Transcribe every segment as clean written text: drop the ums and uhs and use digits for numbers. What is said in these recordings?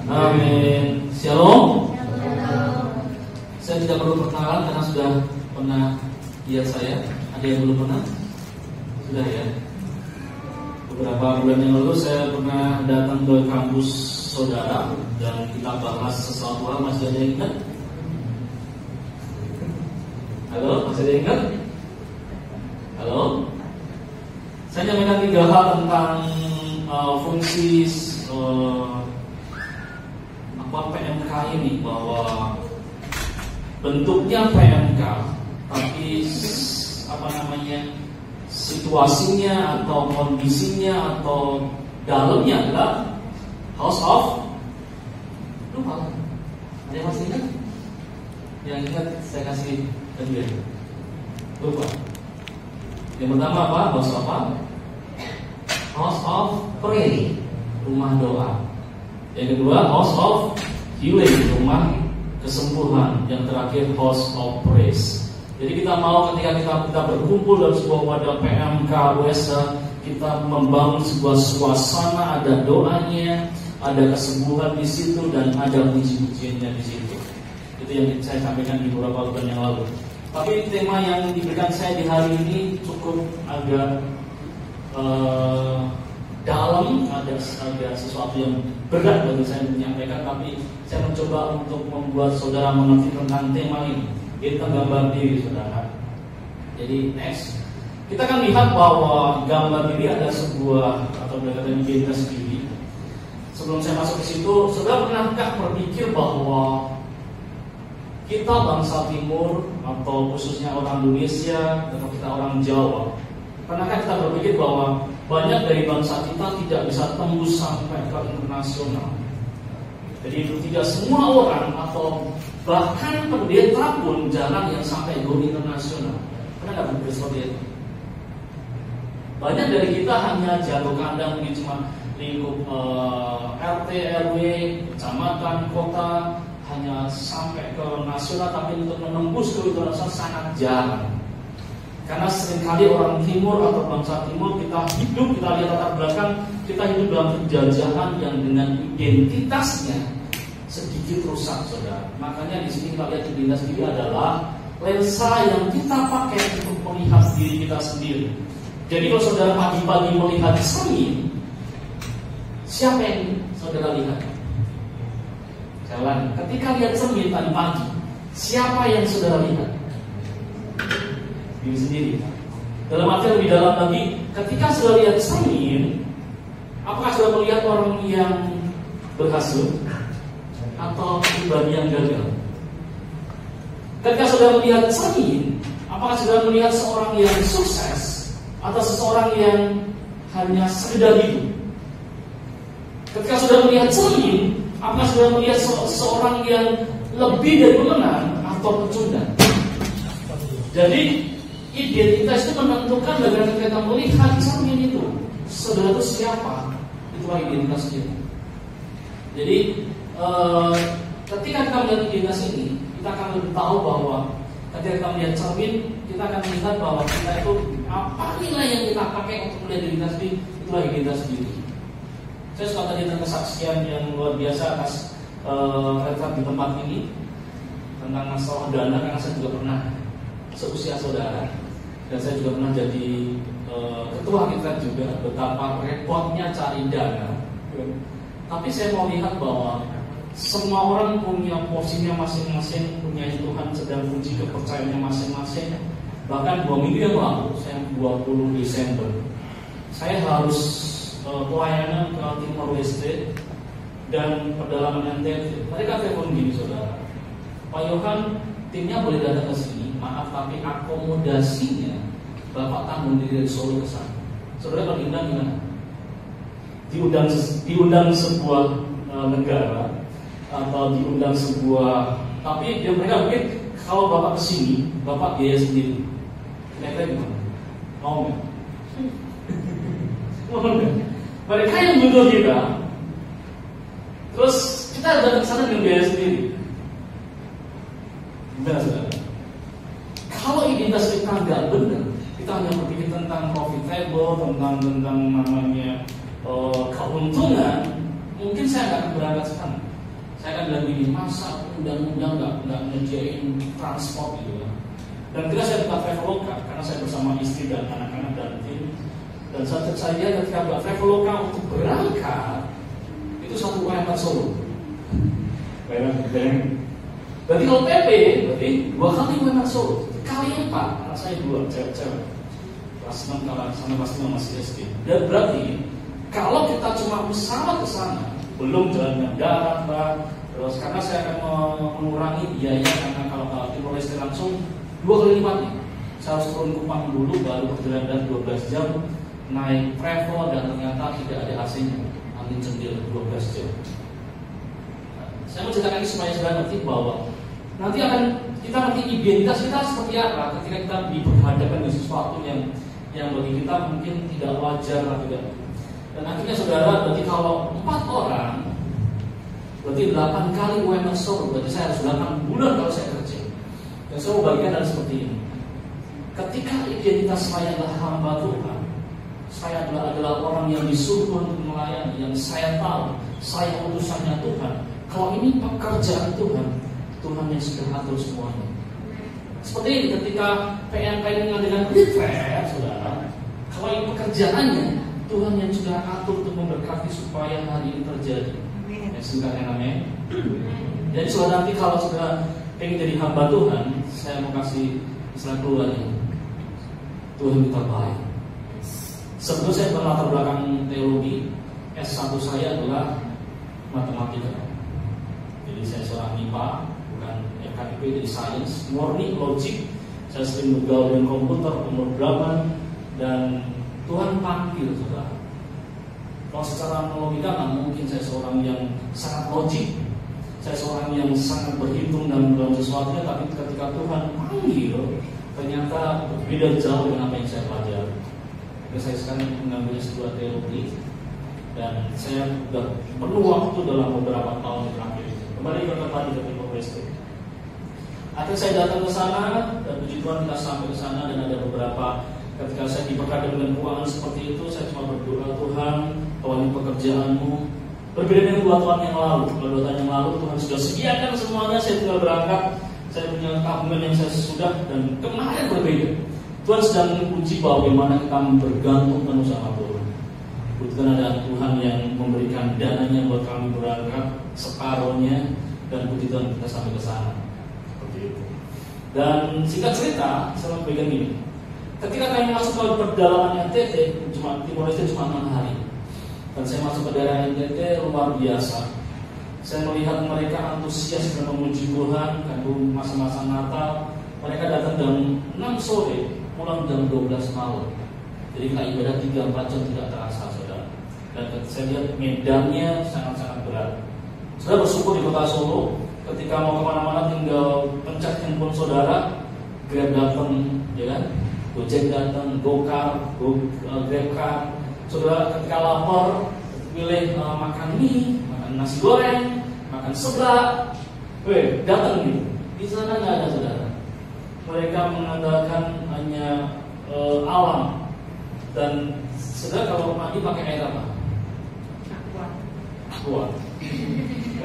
Amin. Shalom. Saya tidak perlu perkenalan karena sudah pernah lihat saya. Ada yang belum pernah? Sudah ya. Beberapa bulan yang lalu saya pernah datang ke kampus saudara dan kita bahas sesuatu hal. Masih ada yang ingat? Halo, masih ada yang ingat? Halo? Saya nyampaikan 3 hal tentang fungsi PMK ini, bahwa bentuknya PMK, tapi situasinya atau kondisinya atau dalamnya adalah House of lupa. Ada yang masih ingat? Yang ingat saya kasih kedua. Lupa. Yang pertama apa? House of Prayer, rumah doa. Yang kedua House of Healing, rumah kesembuhan. Yang terakhir House of Praise. Jadi kita mau ketika kita berkumpul dalam sebuah wadah PMK USA, kita membangun sebuah suasana, ada doanya, ada kesembuhan di situ, dan ada puji-pujiannya di situ. Itu yang saya sampaikan di beberapa bulan yang lalu. Tapi tema yang diberikan saya di hari ini cukup agak dalam, ada sesuatu yang berat bagi saya menyampaikan, tapi saya mencoba untuk membuat saudara mengerti tentang tema ini. Kita gambar diri, saudara. Jadi next, kita akan lihat bahwa gambar diri ada sebuah atau berkaitan identitas diri. Sebelum saya masuk ke situ, saudara pernahkah berpikir bahwa kita bangsa Timur atau khususnya orang Indonesia atau kita orang Jawa, pernahkah kita berpikir bahwa banyak dari bangsa kita tidak bisa tembus sampai ke internasional? Jadi itu tidak semua orang atau bahkan pendeta pun jarang yang sampai go internasional. Pernah nggak berpikir seperti itu? Banyak dari kita hanya jatuh kandang mungkin cuma lingkup RT, RW, kecamatan, kota, hanya sampai ke nasional, tapi untuk menembus ke internasional sangat jarang. Karena seringkali orang Timur atau bangsa Timur kita lihat latar belakang, kita hidup dalam penjajahan yang dengan identitasnya sedikit rusak, saudara. Makanya di sini kita lihat identitas diri adalah lensa yang kita pakai untuk melihat diri kita sendiri. Jadi kalau saudara pagi-pagi melihat cermin, siapa yang saudara lihat? Jalan. Ketika lihat cermin tadi pagi, siapa yang saudara lihat? Diri sendiri. Dalam arti lebih dalam lagi, ketika saudara lihat cermin, apakah saudara melihat orang yang berhasil atau pribadi yang gagal? Ketika saudara melihat cermin, apakah saudara melihat seorang yang sukses atau seseorang yang hanya sekedar hidup? Ketika saudara melihat cermin, apakah saudara melihat seseorang yang lebih dari pemenang atau pecundang? Jadi identitas itu menentukan bagaimana kita melihat cermin itu. Saudara itu siapa? Itulah identitas kita. Jadi ketika kita melihat identitas ini, kita akan lebih tahu bahwa ketika kita melihat cermin, kita akan melihat bahwa kita itu apa nilai yang kita pakai untuk melihat identitas ini. Itulah identitas diri. Saya suka tadi tentang kesaksian yang luar biasa atas rekan di tempat ini tentang masalah dana, karena saya juga pernah seusia saudara dan saya juga pernah jadi ketua kita juga, betapa repotnya cari dana. Tapi saya mau lihat bahwa semua orang punya porsinya masing-masing, punya Tuhan sedang uji kepercayaannya masing-masing. Bahkan 2 minggu yang lalu, saya 20 Desember, saya harus pelayanan ke Timor Leste dan pedalaman NTT. Mereka telepon gini, saudara, Pak Yohan, timnya boleh datang ke sini, maaf tapi akomodasinya Bapak tanggung dari Solo ke sana. Saudara kalau diundang gimana? Diundang sebuah negara atau diundang sebuah, tapi mereka mungkin kalau Bapak kesini, Bapak biaya sendiri. Kira-kira gimana? Mau nggak? Mau nggak? Mereka yang butuh kita, terus kita datang ke sana dengan biaya sendiri. Gimana, saudara? Kalau identitas kita nggak benar, kita hanya berpikir tentang profitable, tentang namanya keuntungan, mungkin saya nggak akan berangkat sana. Saya akan bilang gini, masa undang-undang nggak nyediain transport gitu ya. Dan ketika saya buka Traveloka, karena saya bersama istri dan anak-anak dan tim, dan saya ketika buka Traveloka untuk berangkat itu 1 UMR Solo. Berarti kalau PP, berarti 2 kali UMR Solo, kali 4, anak saya 2, cewek-cewek. Kelas 6 sama kelas 5 masih SD. Dan berarti kalau kita cuma pesawat ke sana, belum jalan darat, terus karena saya akan mengurangi biaya karena kalau Timor Leste langsung 2 kali lipatnya. Saya harus turun Kupang dulu, baru perjalanan 12 jam naik travel dan ternyata tidak ada AC-nya, angin cendil 12 jam. Saya mau ceritakan ini supaya saudara ngerti bahwa nanti kita nanti identitas kita seperti apa ketika kita diperhadapkan dengan sesuatu yang bagi kita mungkin tidak wajar lah tidak. Dan akhirnya saudara, berarti kalau 4 orang, berarti 8 kali UMR Solo, berarti saya harus 8 bulan kalau saya kerja. Dan saya mau bagikan adalah seperti ini. Ketika identitas saya adalah hamba Tuhan, saya adalah orang yang disuruh untuk melayani, yang saya tahu, saya utusannya Tuhan. Kalau ini pekerjaan Tuhan, Tuhan yang sudah atur semuanya. Seperti ini ketika PNP dengan retreat, saudara, kalau ini pekerjaannya, Tuhan yang sudah atur untuk memberkati supaya hari ini terjadi. Yang singkatnya namanya. Jadi saudara, nanti kalau saudara pengen jadi hamba Tuhan, saya mau kasih istilah keluarnya. Tuhan kita baik. Sebelum saya berlatar belakang teologi, S1 saya adalah matematika. Jadi saya seorang MIPA, bukan FKIP, jadi sains, murni logik. Saya sering bergaul dengan komputer, pemrograman, dan Tuhan panggil saudara. Kalau secara logika nggak mungkin saya seorang yang sangat logik, saya seorang yang sangat berhitung dalam sesuatunya, tapi ketika Tuhan panggil, ternyata berbeda jauh dengan apa yang saya pelajari. Jadi saya sekarang mengambil S2 teologi, dan saya sudah perlu waktu dalam beberapa tahun terakhir. Kembali ke tadi ke Timor Leste. Akhirnya saya datang ke sana, dan puji Tuhan kita sampai ke sana, dan ada beberapa ketika saya diperhadapkan dengan keuangan seperti itu, saya cuma berdoa, Tuhan, kalau ini pekerjaanmu berbeda dengan 2 tahun yang lalu. Kalau 2 tahun yang lalu Tuhan sudah sediakan semuanya, saya tinggal berangkat, saya punya tabungan yang saya sudah, dan kemarin berbeda. Tuhan sedang menguji bagaimana kita bergantung penuh sama Tuhan. Kebetulan ada Tuhan yang memberikan dananya buat kami berangkat, separohnya, dan puji Tuhan kita sampai ke sana. Seperti itu. Dan singkat cerita, saya mau pegang gini. Ketika kami masuk ke pedalaman NTT, Timor Leste cuma 6 hari. Dan saya masuk ke daerah NTT luar biasa. Saya melihat mereka antusias dan memuji Tuhan. Kan masa-masa Natal, mereka datang jam 6 sore, pulang jam 12 malam. Jadi kita ibadah 3-4 jam tidak terasa, saudara. Dan saya lihat medannya sangat-sangat berat. Saudara bersyukur di kota Solo, ketika mau kemana-mana tinggal pencet handphone saudara, Grab datang, ya kan? Gojek datang, GoCar, GrabCar. Saudara ketika lapar, pilih makan mie, makan nasi goreng, makan seblak, datang nih. Di sana nggak ada saudara. Mereka mengandalkan hanya alam. Dan saudara kalau mandi pakai air apa? Aqua.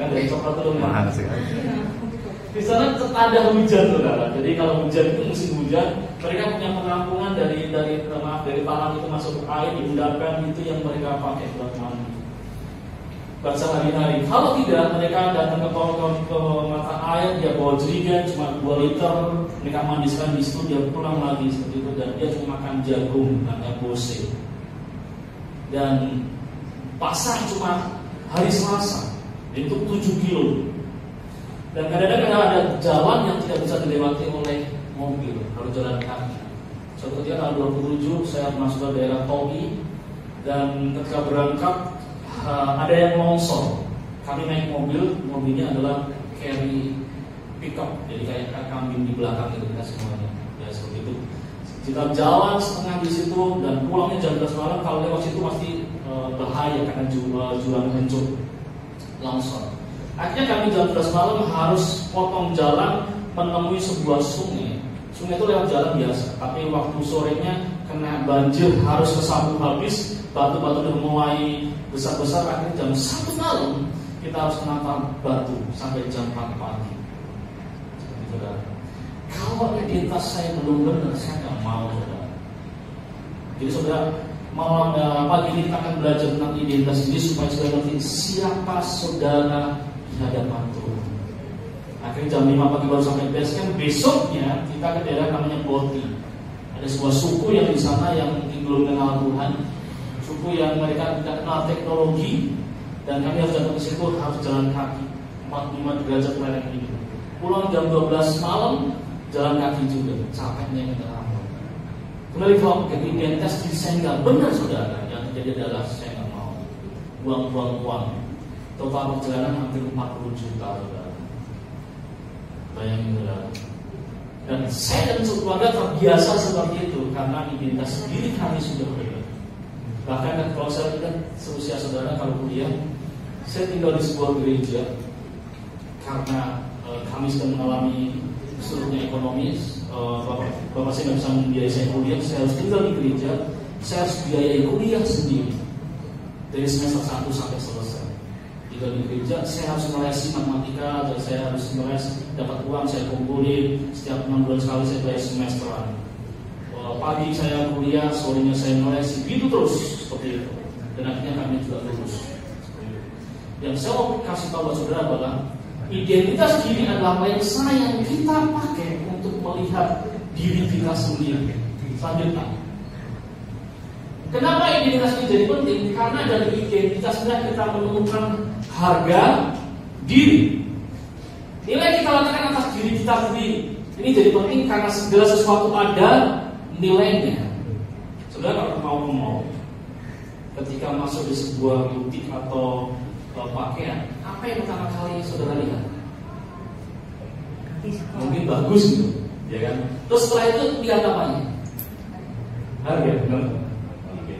Kan dari coklat itu mahal sih. Di sana ada hujan saudara. Jadi kalau hujan itu musim hujan, mereka punya penampungan dari talang itu masuk ke air, diundangkan, itu yang mereka pakai buat mandi. Buat sehari-hari. Kalau tidak, mereka datang ke mata air, dia bawa jerigen cuma 2 liter, mereka mandikan di situ, dia pulang lagi seperti itu, dan dia cuma makan jagung, namanya bose. Dan pasar cuma hari Selasa, itu 7 kilo. Dan kadang-kadang ada jalan yang tidak bisa dilewati oleh mobil, harus jalan kaki. Suatu ketika tahun 2007 saya masuk ke daerah Togi, dan ketika berangkat ada yang longsor. Kami naik mobil, mobilnya adalah carry pickup, jadi kayak kambing di belakang itu kita semuanya. Ya seperti itu. Kita jalan setengah di situ dan pulangnya jam 12 malam. Kalau lewat situ pasti bahaya karena jurang hancur, longsor. Akhirnya kami jam 12 malam harus potong jalan menemui sebuah sungai. Sungai itu lewat jalan biasa, tapi waktu sorenya kena banjir harus kesapu habis, batu-batu udah mulai besar-besar. Akhirnya jam 1 malam kita harus menata batu sampai jam 4 pagi. Seperti saudara. Kalau identitas saya belum benar, saya nggak mau, saudara. Jadi saudara, malam pagi ini kita akan belajar tentang identitas ini supaya saudara ngerti siapa saudara di hadapan Tuhan. Akhirnya jam 5 pagi baru sampai base camp. Besoknya kita ke daerah namanya Boti. Ada sebuah suku yang di sana yang mungkin belum kenal Tuhan, suku yang mereka tidak kenal teknologi, dan kami harus datang ke situ harus jalan kaki 45 derajat lereng ini. Pulang jam 12 malam jalan kaki juga, capeknya minta ampun. Kembali kalau ke identitas diri saya nggak benar, saudara. Yang terjadi adalah saya nggak mau buang-buang uang. Total perjalanan hampir 40 juta, saudara. Bayangin, saudara. Dan saya dan keluarga terbiasa seperti itu karena identitas diri kami sudah berbeda. Bahkan kalau saya lihat seusia saudara kalau kuliah, saya tinggal di sebuah gereja karena kami sedang mengalami kesulitan ekonomi. Bapak saya nggak bisa membiayai saya kuliah, saya harus tinggal di gereja, saya harus biayai kuliah sendiri dari semester 1 sampai selesai. Tinggal di gereja, saya harus ngelesi matematika, dan saya harus ngeles, dapat uang saya kumpulin, setiap 6 bulan sekali saya bayar semesteran. Pagi saya kuliah, sorenya saya ngelesi, gitu terus seperti itu. Dan akhirnya kami juga lulus. Yang saya mau kasih tahu buat saudara adalah identitas diri adalah lensa yang kita pakai untuk melihat diri kita sendiri. Selanjutnya, kenapa identitas ini jadi penting? Karena dari identitasnya kita menemukan harga diri. Nilai kita letakkan atas diri kita sendiri. Ini jadi penting karena segala sesuatu ada nilainya. Saudara kalau mau ketika masuk di sebuah butik atau pakaian, apa yang pertama kali saudara lihat? Mungkin bagus gitu, ya kan? Terus setelah itu lihat apanya? Harga, benar? Oke.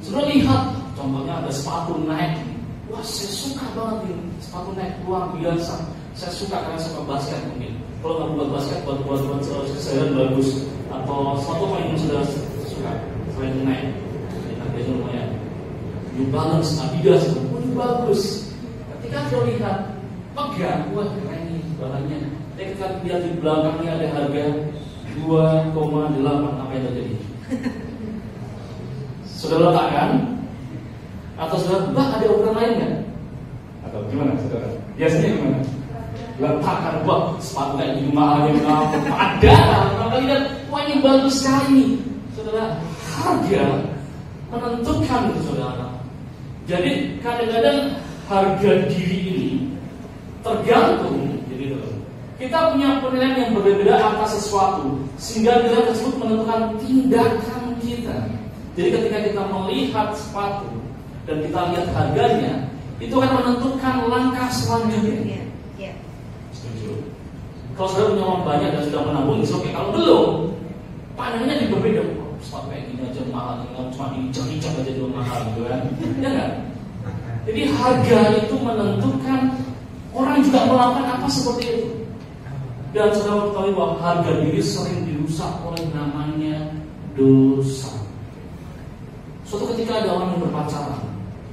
Saudara lihat, contohnya ada sepatu Nike. Wah, saya suka banget nih sepatu Nike, luar biasa. Saya suka karena suka basket mungkin. Kalau nggak buat basket, buat kesehatan bagus. Atau sepatu apa yang saudara suka? Selain Nike, harganya lumayan. New Balance, Adidas, pun bagus. Ketika kita lihat, pegang, wah keren nih bahannya. Tapi kita lihat di belakangnya ada harga 2,8, apa yang terjadi? Saudara letakkan? Atau saudara, ada ukuran lain kan? Atau gimana saudara? Biasanya gimana? Letakkan, wah sepatu kayak gini mahal, ada. Kalau lihat, wah ini bagus sekali nih. Saudara, harga menentukan itu saudara. Jadi kadang-kadang harga diri ini tergantung. Jadi kita punya penilaian yang berbeda atas sesuatu, sehingga nilai tersebut menentukan tindakan kita. Jadi ketika kita melihat sepatu dan kita lihat harganya, itu akan menentukan langkah selanjutnya. Setuju? Kalau sudah punya uang banyak dan sudah menabung, oke. Kalau belum, pandangannya berbeda. Sepatu kayak gini aja mahal, cuma diinjak-injak aja juga mahal, gitu kan? Ya kan? Jadi harga itu menentukan. Orang juga melakukan apa seperti itu. Dan saudara ketahui bahwa harga diri sering dirusak oleh namanya dosa. Suatu ketika ada orang yang berpacaran.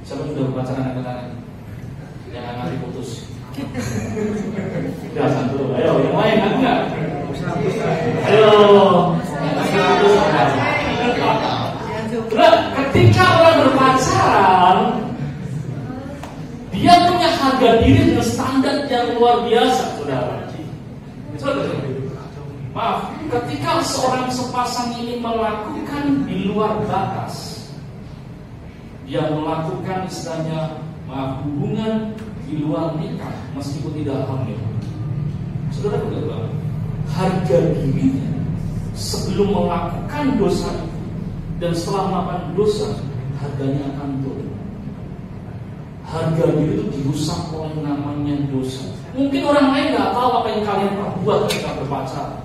Siapa yang sudah berpacaran angkat-angkat? Yang nanti putus. Ya satu, ayo yang lain kan enggak? Ayo. Nah, ketika orang berpacaran, dia punya harga diri dengan standar yang luar biasa, saudara. Maaf, ketika seorang sepasang ini melakukan di luar batas, dia melakukan istilahnya hubungan di luar nikah meskipun tidak hamil. Saudara betul, harga dirinya sebelum melakukan dosa itu dan setelah melakukan dosa, harganya akan turun. Harga diri itu dirusak oleh namanya dosa. Mungkin orang lain nggak tahu apa yang kalian perbuat ketika berpacaran,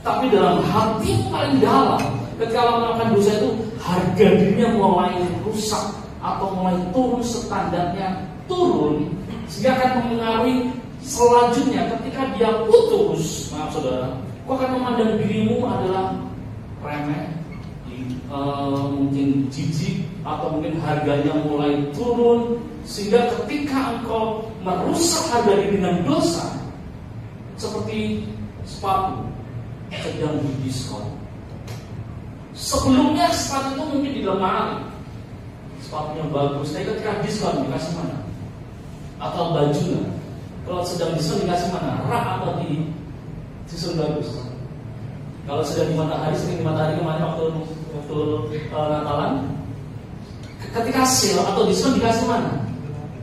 tapi dalam hati paling dalam, ketika melakukan dosa itu, harga dirinya mulai rusak atau mulai turun, standarnya turun, sehingga akan mempengaruhi selanjutnya ketika dia putus. Maaf saudara, kok akan memandang dirimu adalah remeh, mungkin jijik atau mungkin harganya mulai turun, sehingga ketika engkau merusak harga diri dengan dosa, seperti sepatu sedang didiskon. Sebelumnya sepatu itu mungkin di lemari, sepatunya bagus, tapi ketika diskon dikasih mana? Atau bajunya, kalau sedang diskon dikasih mana? Rak atau di diskon bagus? Kalau sedang di matahari, sering di matahari kemarin waktu Natalan, ketika sale atau diskon dikasih mana?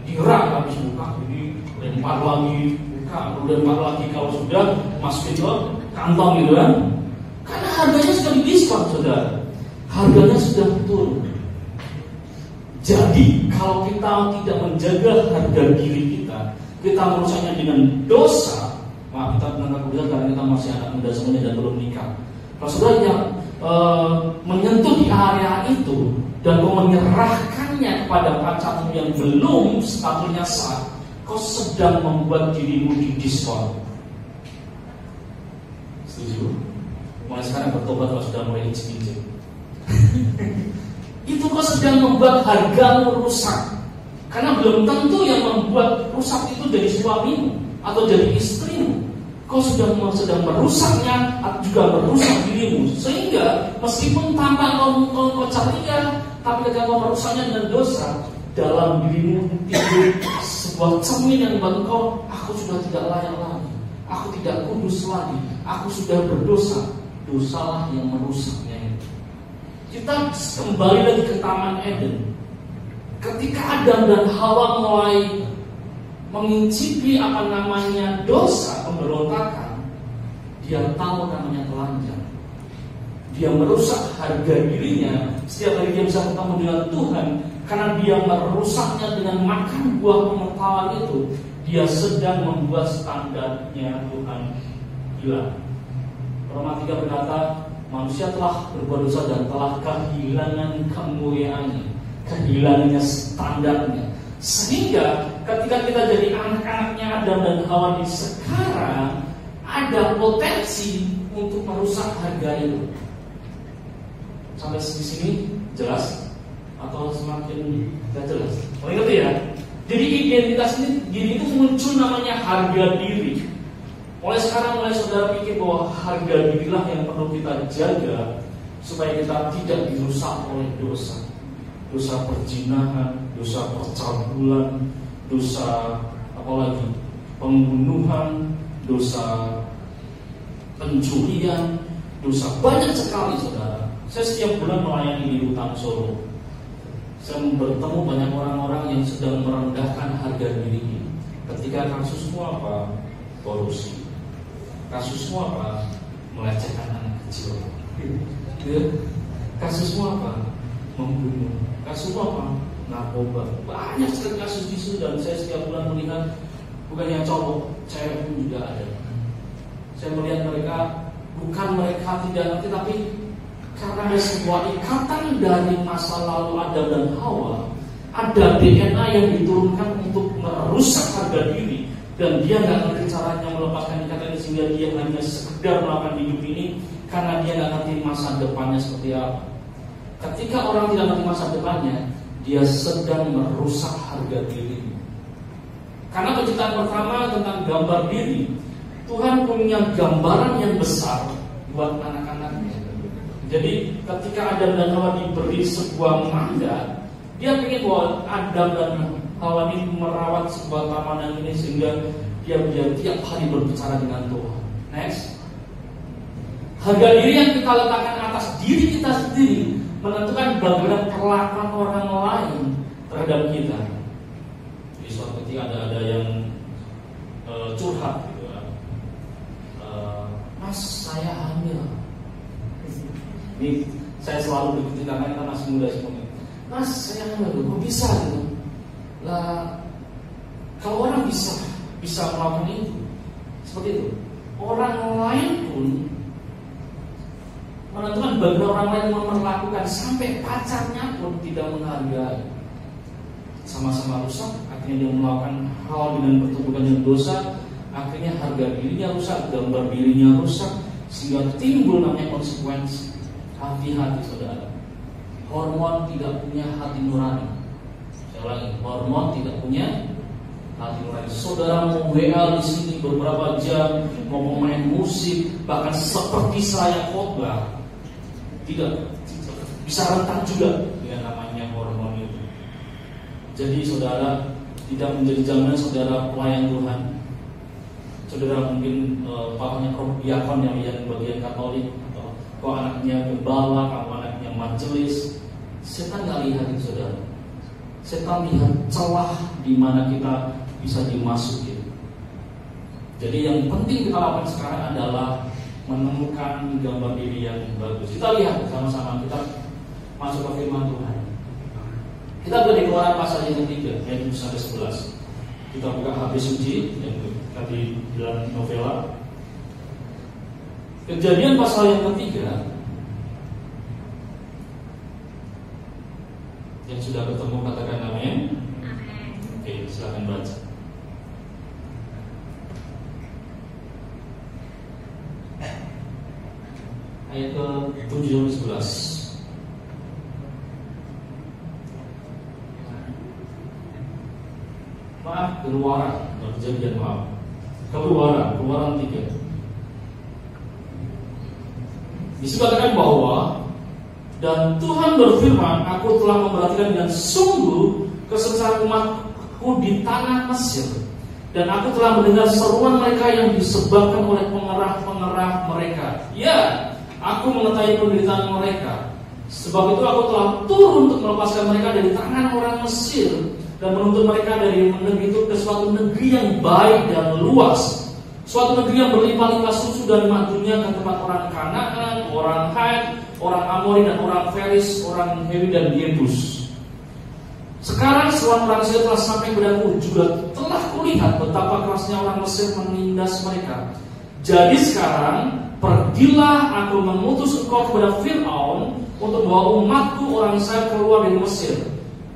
Di rak, habis buka, jadi lempar lagi, buka, lempar lagi. Kalau sudah masukin ke kantong gitu kan? Karena harganya sudah didiskon, saudara. Harganya sudah turun. Jadi kalau kita tidak menjaga harga diri kita merusaknya dengan dosa. Kita menangkap kuliah karena kita masih anak muda semuanya dan belum nikah. Kalau saudara yang menyentuh di area itu dan kau menyerahkannya kepada pacarmu yang belum statusnya sah, kau sedang membuat dirimu didiskon. Setuju? Mulai sekarang bertobat kalau sudah mulai icip-icip. Itu kau sedang membuat hargamu rusak. Karena belum tentu yang membuat rusak itu dari suamimu atau dari istrimu. Kau sedang merusaknya, juga merusak dirimu. Sehingga meskipun tampak kau ceria, tapi ketika kau merusaknya dengan dosa, dalam dirimu timbul sebuah cermin yang membuat kau, aku sudah tidak layak lagi, aku tidak kudus lagi, aku sudah berdosa. Dosalah yang merusaknya itu. Kita kembali lagi ke Taman Eden. Ketika Adam dan Hawa mulai mengincipi apa namanya dosa, pemberontakan, dia tahu namanya telanjang. Dia merusak harga dirinya. Setiap hari dia bisa ketemu dengan Tuhan, karena dia merusaknya dengan makan buah pengetahuan itu. Dia sedang membuat standarnya Tuhan hilang. Roma 3 berkata, manusia telah berbuat dosa dan telah kehilangan kemuliaannya, kehilangannya standarnya. Sehingga ketika kita jadi anak-anaknya Adam dan Hawa di sekarang, ada potensi untuk merusak harga itu. Sampai di sini jelas atau semakin tidak jelas? Oh, ingat ya. Jadi identitas ini diri itu muncul namanya harga diri. Mulai sekarang saudara pikir bahwa harga dirilah yang perlu kita jaga supaya kita tidak dirusak oleh dosa. Dosa perzinahan, dosa percabulan, dosa apalagi pembunuhan, dosa pencurian, dosa banyak sekali, saudara. Saya setiap bulan melayani di Rutan Solo. Saya bertemu banyak orang-orang yang sedang merendahkan harga diri. Ketika kasusmu apa? Korupsi. Kasusmu apa? Melecehkan anak kecil. Kasusmu apa? Membunuh. Kasusmu apa? Narkoba. Banyak sekali kasus di situ dan saya setiap bulan melihat bukannya cowok, cewek pun juga ada. Saya melihat mereka, bukan mereka tidak ngerti, tapi karena ada sebuah ikatan dari masa lalu Adam dan Hawa, ada DNA yang diturunkan untuk merusak harga diri, dan dia nggak ngerti caranya melepaskan ikatan ini, sehingga dia hanya sekedar melakukan hidup ini karena dia nggak ngerti masa depannya seperti apa. Ketika orang tidak ngerti masa depannya, dia sedang merusak harga diri. Karena penciptaan pertama tentang gambar diri, Tuhan punya gambaran yang besar buat anak-anaknya. Jadi ketika Adam dan Hawa diberi sebuah mandat, dia ingin bahwa Adam dan Hawa ini merawat sebuah taman ini sehingga dia tiap hari berbicara dengan Tuhan. Next, harga diri yang kita letakkan atas diri kita sendiri menentukan bagaimana perlakuan orang lain terhadap kita. Jadi suatu ketika ada yang curhat gitu kan, Mas, saya hamil. Ini saya selalu begitu karena kita masih muda semuanya. Mas, saya hamil, kok bisa gitu? Lah, kalau orang bisa melakukan itu, seperti itu, orang lain pun menentukan bagaimana orang lain memperlakukan, sampai pacarnya pun tidak menghargai. Sama-sama rusak, akhirnya dia melakukan hal dengan pertumbuhan yang dosa, akhirnya harga dirinya rusak, gambar dirinya rusak, sehingga timbul namanya konsekuensi. Hati-hati, saudara. hormon tidak punya hati nurani. Saya ulangi, hormon tidak punya hati nurani. Saudara mau WA di sini beberapa jam, mau main musik, bahkan seperti saya khotbah, tidak bisa rentan juga dengan namanya hormon itu. Jadi saudara tidak menjadi jaminan saudara pelayan Tuhan. Saudara mungkin papanya diakon yang bagian Katolik, atau kok anaknya gembala, kalau anaknya majelis. Setan nggak lihat itu saudara. Setan lihat celah di mana kita bisa dimasuki. Jadi yang penting kita lakukan sekarang adalah menemukan gambar diri yang bagus. Kita lihat sama-sama, kita masuk ke firman Tuhan. Kita beri Keluaran pasal yang ketiga, ayat 7-11. Kita buka habis suci yang tadi dalam novela. Kejadian pasal yang ketiga. Yang sudah ketemu katakan amin. Oke, silakan baca. Ayat ke-7-11. Maaf, Keluaran, Kejadian, maaf. Keluaran 3. Disebutkan bahwa dan Tuhan berfirman, aku telah memperhatikan dengan sungguh kesengsaraan umatku di tanah Mesir, dan aku telah mendengar seruan mereka yang disebabkan oleh pengerah-pengerah mereka. Ya, aku mengetahui penderitaan mereka. Sebab itu aku telah turun untuk melepaskan mereka dari tangan orang Mesir dan menuntun mereka dari negeri itu ke suatu negeri yang baik dan luas, suatu negeri yang berlimpah-limpah susu dan madunya, ke tempat orang Kanaan, orang Het, orang Amori dan orang Feris, orang Hewi dan Yebus. Sekarang seruan orang Mesir telah sampai padaku, juga telah kulihat betapa kerasnya orang Mesir menindas mereka. Jadi sekarang pergilah, aku mengutus engkau kepada Fir'aun untuk membawa umatku orang Israel keluar dari Mesir.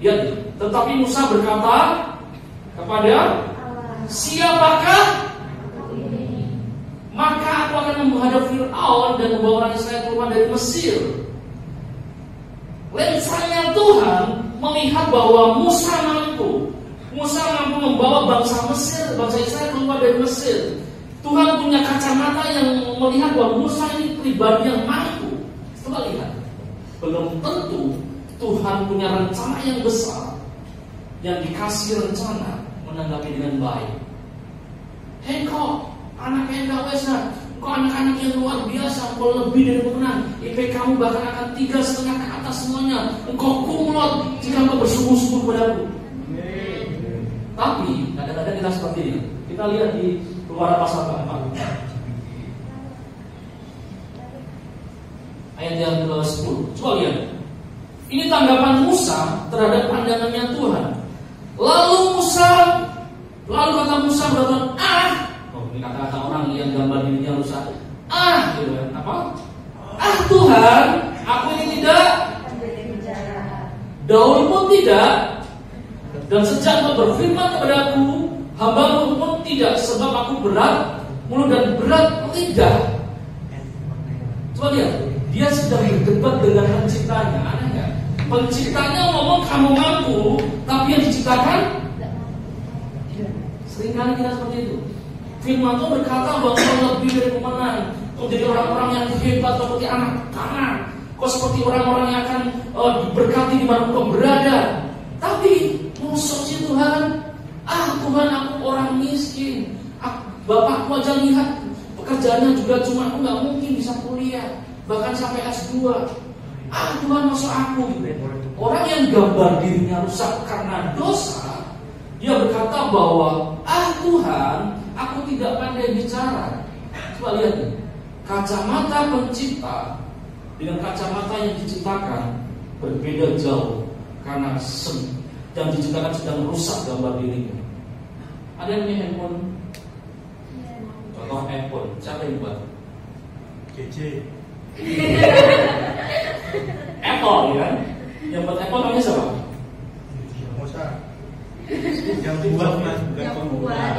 Lihat, tetapi Musa berkata kepada, siapakah? Maka aku akan menghadap Fir'aun dan membawa orang Israel keluar dari Mesir. Lensanya Tuhan melihat bahwa Musa mampu membawa bangsa Mesir, bangsa Israel keluar dari Mesir. Tuhan punya kacamata yang melihat bahwa Musa ini pribadi yang mampu. Coba lihat, belum tentu Tuhan punya rencana yang besar, yang dikasih rencana menanggapi dengan baik. Hei kau, anak yang gak wesa, kau anak-anak yang luar biasa, kau lebih dari pemenang. IP kamu bahkan akan 3,5 ke atas semuanya. Engkau kumlot jika kau bersungguh-sungguh padaku. Tapi kadang-kadang kita seperti ini. Kita lihat di Keluaran pasal ke-4 ayat yang ke-10. Coba lihat. Ini tanggapan Musa terhadap pandangannya Tuhan. Lalu kata Musa berkata, ini kata-kata orang yang gambar dirinya rusak. Gitu kan? Apa? Tuhan, aku ini tidak, dahulu pun tidak, dan sejak Engkau berfirman kepadaku, hamba-Mu pun tidak, sebab aku berat mulut dan berat lidah. Coba lihat, dia sedang berdebat dengan penciptanya. Aneh nggak? Penciptanya ngomong kamu mampu, tapi yang diciptakan seringkali kita seperti itu. Firman Tuhan berkata bahwa kau lebih dari pemenang. Kau jadi orang-orang yang hebat seperti anak tanah. Kau seperti orang-orang yang akan diberkati di mana kau berada. Tapi musuh si Tuhan, Tuhan aku orang miskin. Bapakku aja lihat pekerjaannya juga cuma aku nggak mungkin bisa kuliah, bahkan sampai S2. Tuhan masuk aku. Orang yang gambar dirinya rusak karena dosa, dia berkata bahwa Tuhan, aku tidak pandai bicara. Coba lihat nih, kacamata pencipta dengan kacamata yang diciptakan berbeda jauh, karena yang diciptakan sedang rusak gambar dirinya. Ada yang punya handphone? Contoh handphone, siapa yang buat? JJ Apple, ya kan? Yang buat Apple namanya siapa? Musa. Yang buat mas, bukan pembuat.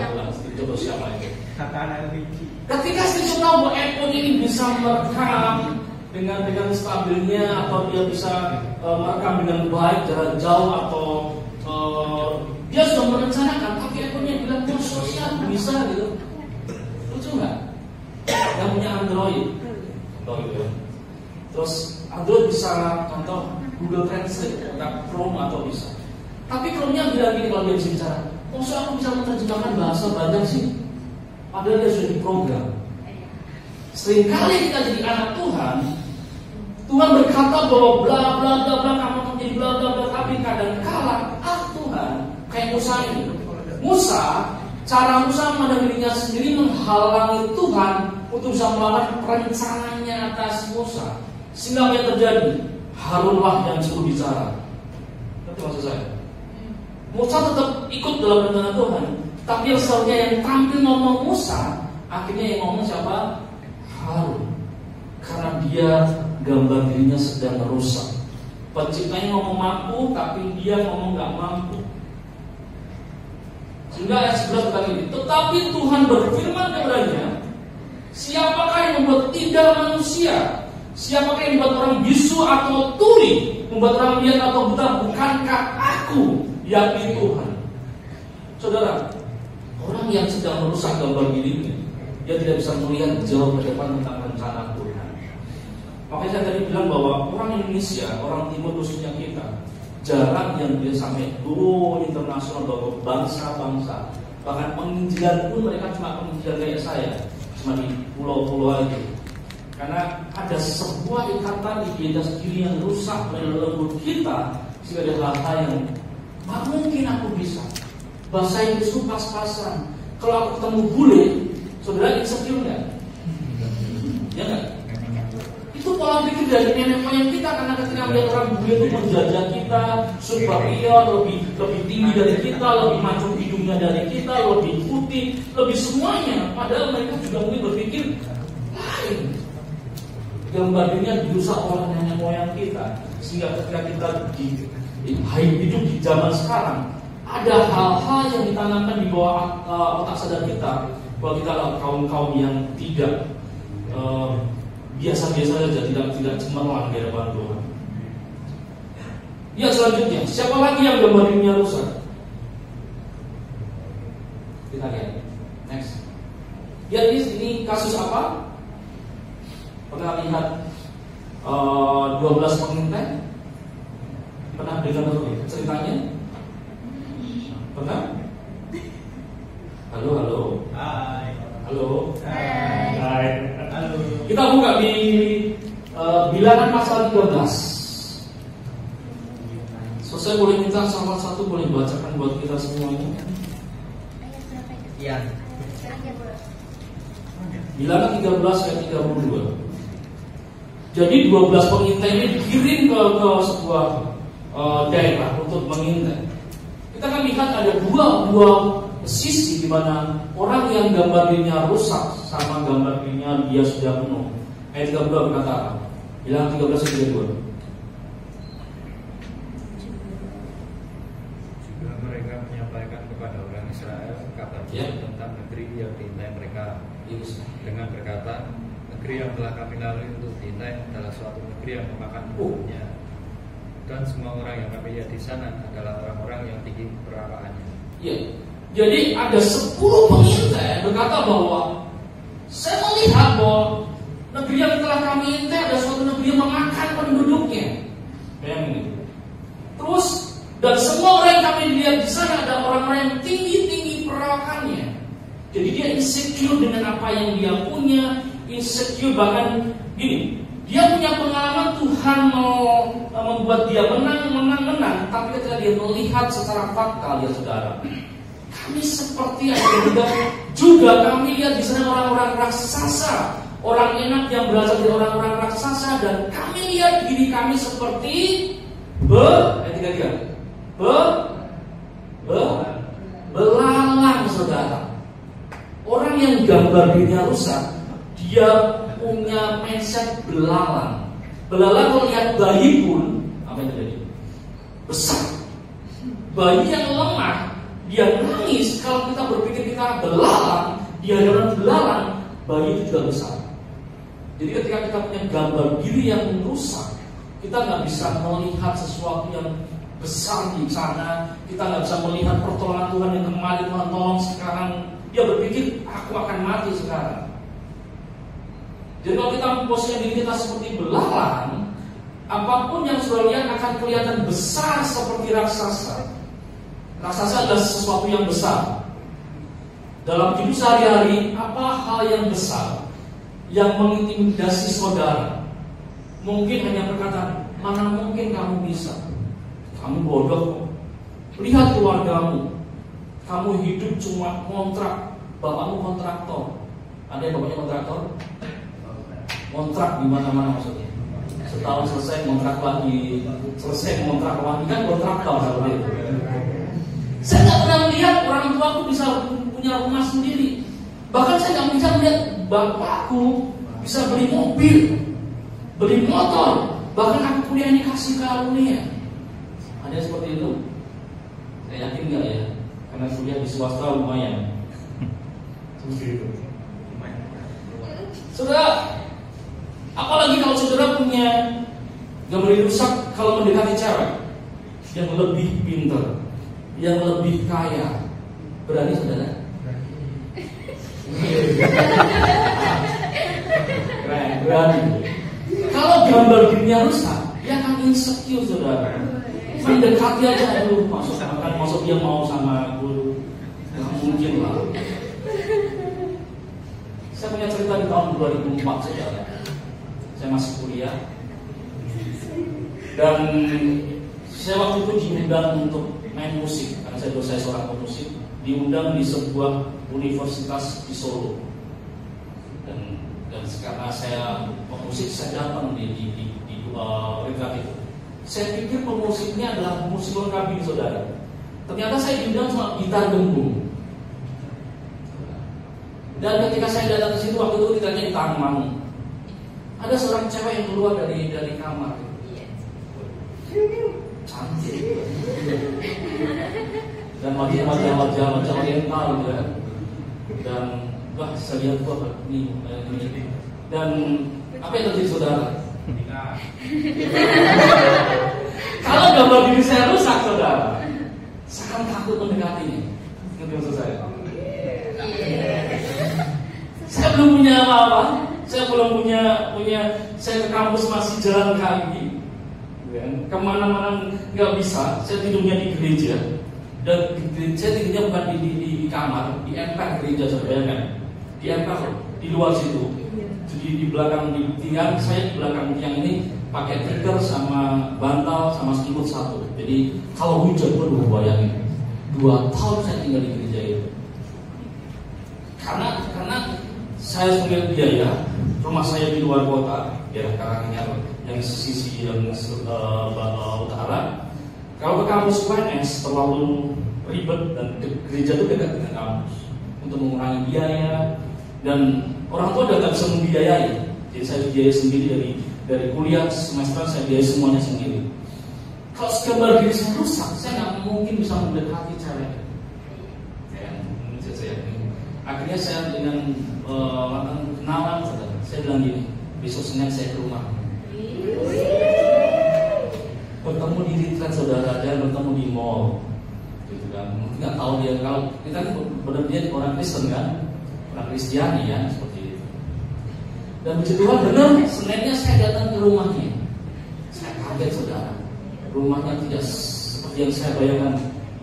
Coba siapa itu? Kata anak Ricci. Ketika Steve tahu bahwa iPhone ini bisa merekam dengan stabilnya, atau dia bisa merekam dengan baik jarak jauh atau dia sudah merencanakan, tapi ekornya bilang sosial bisa gitu. Lucu nggak? Yang punya Android, contoh gitu ya. Terus Android bisa contoh Google Translate, atau Chrome atau bisa. Tapi Chrome-nya bilang gini kalau dia bisa bicara, so aku bisa menerjemahkan bahasa banyak sih. Padahal dia sudah diprogram. Seringkali kita jadi anak Tuhan, Tuhan berkata bahwa bla bla bla bla, kamu akan jadi bla bla bla, tapi kadang-kala Tuhan kayak Musa ini. Cara Musa pada dirinya sendiri menghalangi Tuhan untuk bisa melawan rencananya atas Musa. Sehingga apa yang terjadi? Harunlah yang suruh bicara. Itu maksud saya. Musa tetap ikut dalam rencana Tuhan, tapi yang seharusnya yang tampil ngomong Musa, akhirnya yang ngomong siapa? Harun. Karena dia gambar dirinya sedang merusak. Penciptanya ngomong mampu, tapi dia ngomong gak mampu. Sehingga ayat 11 berkata ini, tetapi Tuhan berfirman kepadanya, siapakah yang membuat tidak manusia? Siapakah yang membuat orang bisu atau tuli, membuat orang lihat atau buta? Bukankah aku, yakni Tuhan? Saudara, orang yang sedang merusak gambar dirinya, dia tidak bisa melihat jauh ke depan tentang rencana Tuhan. Makanya saya tadi bilang bahwa orang Indonesia, orang Timur khususnya kita, jarang yang dia sampai internasional bahwa bangsa-bangsa, bahkan penginjilan pun mereka cuma penginjilan kayak saya, cuma di pulau-pulau aja. Karena ada sebuah ikatan identitas diri yang rusak melalui kita, sehingga ada hal-hal yang nggak mungkin aku bisa. Bahasa Inggrisku pas-pasan. Kalau aku ketemu bule, saudara insecure nggak? Ya nggak? Itu pola pikir dari nenek moyang kita, karena ketika melihat orang bule itu menjajah kita, superior, lebih tinggi dari kita, lebih mancung hidungnya dari kita, lebih putih, lebih semuanya. Padahal mereka juga mungkin berpikir lain. Gambar dunia dirusak oleh nenek moyang kita, sehingga ketika kita hidup di zaman sekarang, ada hal-hal yang ditanamkan di bawah otak sadar kita, bahwa kita adalah kaum-kaum yang tidak biasa-biasa saja, tidak cemerlang di hadapan Tuhan. Ya, selanjutnya, siapa lagi yang gambar dunia rusak? Kita lihat. Next. Ya, ini kasus apa? Pernah lihat 12 pengintai? Pernah dengar ceritanya? Pernah? Halo. Hai. Halo. Hai. Halo. Kita buka di Bilangan pasal 13. So, saya boleh minta salah satu boleh bacakan buat kita semuanya. Iya. Bilangan 13 ayat 32. Jadi 12 pengintai ini dikirim ke sebuah daerah untuk mengintai. Kita akan lihat ada dua sisi di mana orang yang gambar dirinya rusak sama gambar dirinya dia sudah penuh. Ayat 32 berkata apa? Bilangan 13 ayat 32. Juga mereka menyampaikan kepada orang Israel kabar tentang negeri yang diintai mereka, dengan berkata, negeri yang telah kami lalui untuk diintai adalah suatu negeri yang memakan penduduknya, dan semua orang yang kami lihat di sana adalah orang-orang yang tinggi perawaannya. Ya, jadi ada 10 pengintai berkata bahwa saya melihat bahwa negeri yang telah kami intai adalah suatu negeri yang memakan penduduknya. Bayangin. Terus dan semua orang yang kami lihat di sana ada orang-orang yang tinggi perawakannya. Jadi dia insecure dengan apa yang dia punya, insecure bahkan gini. Dia punya pengalaman Tuhan mau membuat dia menang, tapi ketika dia melihat secara fakta, ya saudara, kami seperti ada juga kami lihat di sana orang-orang raksasa, orang enak yang berasal dari orang-orang raksasa, dan kami lihat diri kami seperti belalang, saudara. Orang yang gambar dirinya rusak, dia punya mindset belalang. Belalang kalau lihat bayi pun apa yang terjadi? Besar. Bayi yang lemah, dia nangis. Kalau kita berpikir kita belalang, dia adalah belalang, bayi itu juga besar. Jadi ketika kita punya gambar diri yang rusak, kita nggak bisa melihat sesuatu yang besar di sana. Kita nggak bisa melihat pertolongan Tuhan yang kemarin Tuhan tolong sekarang. Dia berpikir aku akan mati sekarang. Jadi kalau kita memposisikan diri kita seperti belalang, apapun yang sudah lihat akan kelihatan besar seperti raksasa. Raksasa adalah sesuatu yang besar. Dalam hidup sehari-hari, apa hal yang besar yang mengintimidasi saudara? Mungkin hanya perkataan, mana mungkin kamu bisa? Kamu bodoh. Lihat keluargamu. Kamu hidup cuma kontrak. Bapakmu kontraktor. Ada yang bapaknya kontraktor? Kontrak di mana-mana maksudnya. Setahun selesai kontrak lagi, selesai kontrak lagi, kan kontraktor seperti itu. Saya nggak pernah melihat orang tuaku bisa punya rumah sendiri. Bahkan saya nggak bisa melihat bapakku bisa beli mobil, beli motor. Bahkan aku kuliah ini kasih karunia. Ada seperti itu? Saya yakin nggak ya? Karena kuliah di swasta lumayan. Seperti itu. Saudara, apalagi kalau saudara punya gambar rusak kalau mendekati cewek yang lebih pintar, yang lebih kaya, berani saudara? Berani. Kalau gambar dirinya rusak, dia akan insecure saudara. Mendekati aja dulu, masuk dia mau sama aku, nggak mungkin lah. Saya punya cerita di tahun 2004 saudara. Saya masih kuliah dan saya waktu itu diundang untuk main musik karena saya seorang pemusik, diundang di sebuah universitas di Solo dan karena saya pemusik saya datang di rekat itu. Saya pikir pemusiknya adalah musik lengkap saudara. Ternyata saya diundang cuma gitar gembung. Dan ketika saya datang ke situ waktu itu gitarnya di taman. Ada seorang cewek yang keluar dari kamar. Cantik. Dan wajah oriental gitu kan. Dan wah saya lihat ini. Dan apa yang terjadi saudara? Kalau gambar diri saya rusak saudara, saya akan takut mendekatinya. Ngerti maksud saya? Saya belum punya apa-apa. Saya belum punya. Saya ke kampus masih jalan kaki. Kemana-mana nggak bisa. Saya tidurnya di gereja. Dan saya tidurnya bukan di kamar, di emper gereja saudara kan? Di emper di luar situ. Jadi di belakang di tiang, saya di belakang tiang ini pakai tikar sama bantal sama selimut satu. Jadi kalau hujan baru bayangin 2 tahun saya tinggal di gereja itu. Karena saya punya biaya, rumah saya di luar kota, daerah Karanganyar yang sisi yang utara. Kalau ke kampus UNS terlalu ribet dan gereja itu dekat dengan kampus untuk mengurangi biaya dan orang tua udah nggak bisa membiayai. Jadi saya biayai sendiri dari kuliah semester saya biayai semuanya sendiri. Kalau gambar diri saya rusak, saya nggak mungkin bisa mendekati cewek. Akhirnya saya dengan kenalan, saya bilang gini, besok Senin saya ke rumah. Bertemu di retreat saudara, dan bertemu di mall, gitu kan. Mungkin nggak tahu dia kalau kita kan benar-benar orang Kristen kan, orang Kristiani ya seperti itu. Dan puji Tuhan benar, Seninnya saya datang ke rumahnya. Saya kaget saudara, rumahnya tidak seperti yang saya bayangkan,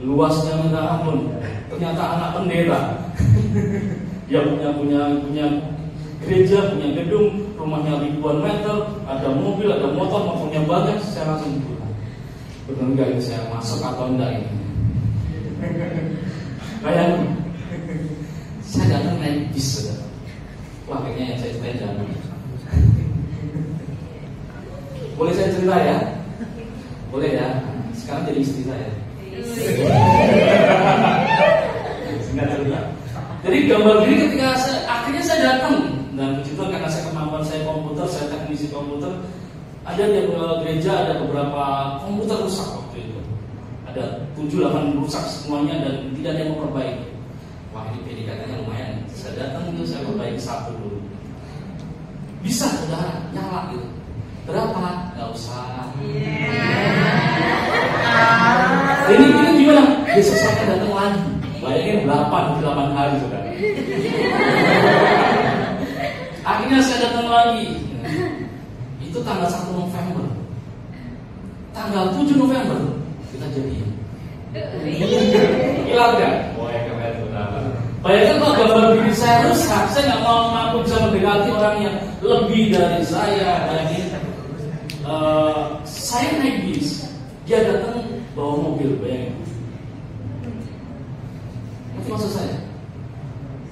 luasnya minta ampun. Ternyata anak pendeta. Dia punya gereja, punya gedung, rumahnya ribuan meter, ada mobil, ada motornya banyak. Saya langsung benar enggak ini saya masuk atau enggak ini? Bayangin, saya datang naik bis saudara. Wah kayaknya yang saya ceritain jangan. Boleh saya cerita ya? Boleh ya? Sekarang jadi istri saya. Singkat cerita. Jadi gambar diri ketika akhirnya saya datang dan puji Tuhan karena saya kemampuan saya komputer, saya teknisi komputer. Ada di gereja ada beberapa komputer rusak waktu itu. Ada 7-8 rusak semuanya dan tidak ada yang memperbaiki. Wah ini PDKT-nya lumayan. Saya datang itu saya perbaiki satu dulu. Bisa saudara nyala gitu. Berapa? nggak usah. Ini gimana? Besok saya akan datang lagi. Bayangin 8 hari saudara. Akhirnya saya datang lagi. Itu tanggal 1 November. Tanggal 7 November kita jadian. Hilang kan? Wah, keren saudara. Bayangkan kalau gambar diri saya rusak, saya nggak mau mampu bisa mendekati orang yang lebih dari saya. Bayangin, saya naik bis, dia datang bawa mobil, bayangin. Itu maksud saya.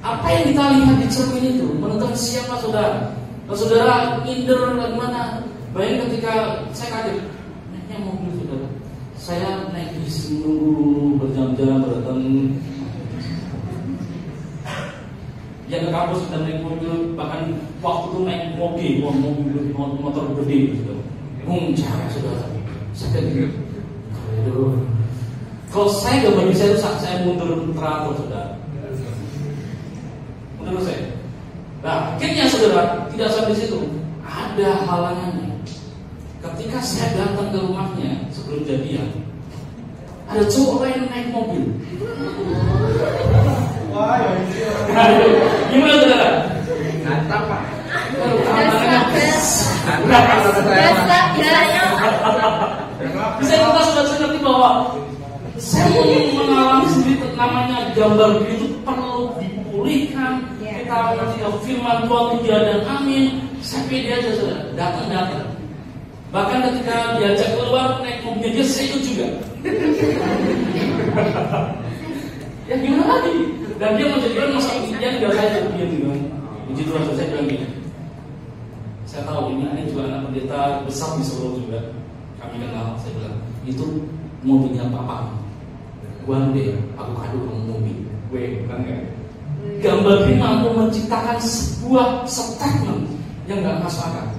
Apa yang kita lihat di cermin itu menentukan siapa saudara. Kalau saudara minder gimana? Bayangin ketika saya kaget, naiknya mobil saudara. Saya naik bis menunggu berjam-jam datang. Yang ke kampus kita naik mobil, bahkan waktu itu naik motor gede gitu. Cewek saudara. Saya kaget. Aduh. Kalau saya gambar saya rusak, saya mundur teratur saudara. Mundur saya. Nah, akhirnya saudara tidak sampai situ. Ada halangannya. Ketika saya datang ke rumahnya sebelum jadian, ada cowok lain naik mobil. Wah, gimana saudara? Ganteng pak. Bisa kita sudah ngerti bahwa saya mengalami sendiri namanya gambar itu perlu dipulihkan. Kita mengerti firman Tuhan dia dan amin. Saya pede aja saudara, datang. Bahkan ketika diajak keluar naik mobilnya dia setuju juga. Ya gimana lagi? Dan dia menjadikan masa dia nggak saya dia bilang. Puji Tuhan saya bilang gini. Saya tahu ini juga anak pendeta besar di Solo juga. Kami kenal. Saya bilang itu mobilnya papa. One day aku kado kamu mobil. Bukan kan? Gambar ini mampu menciptakan sebuah statement yang nggak masuk akal.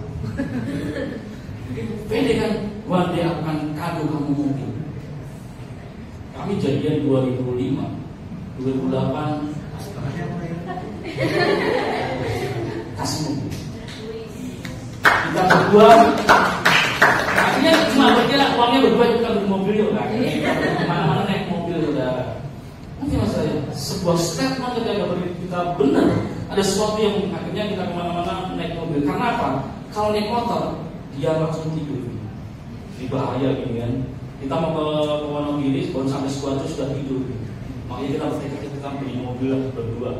Pede kan? One day aku akan kado kamu mobil. Kami jadian 2005, 2008 kasih mobil. Kita berdua. Akhirnya cuma berkira uangnya berdua bukan di mobil ya. Kemana-mana naik mobil saudara. Mungkin maksudnya sebuah statement ketika kita benar ada sesuatu yang akhirnya kita kemana-mana naik mobil. Karena apa? Kalau naik motor dia langsung tidur. Ini bahaya gini kan. Kita mau ke Wonogiri baru sampai Sukoharjo sudah tidur. Makanya kita bertekad kita beli mobil berdua.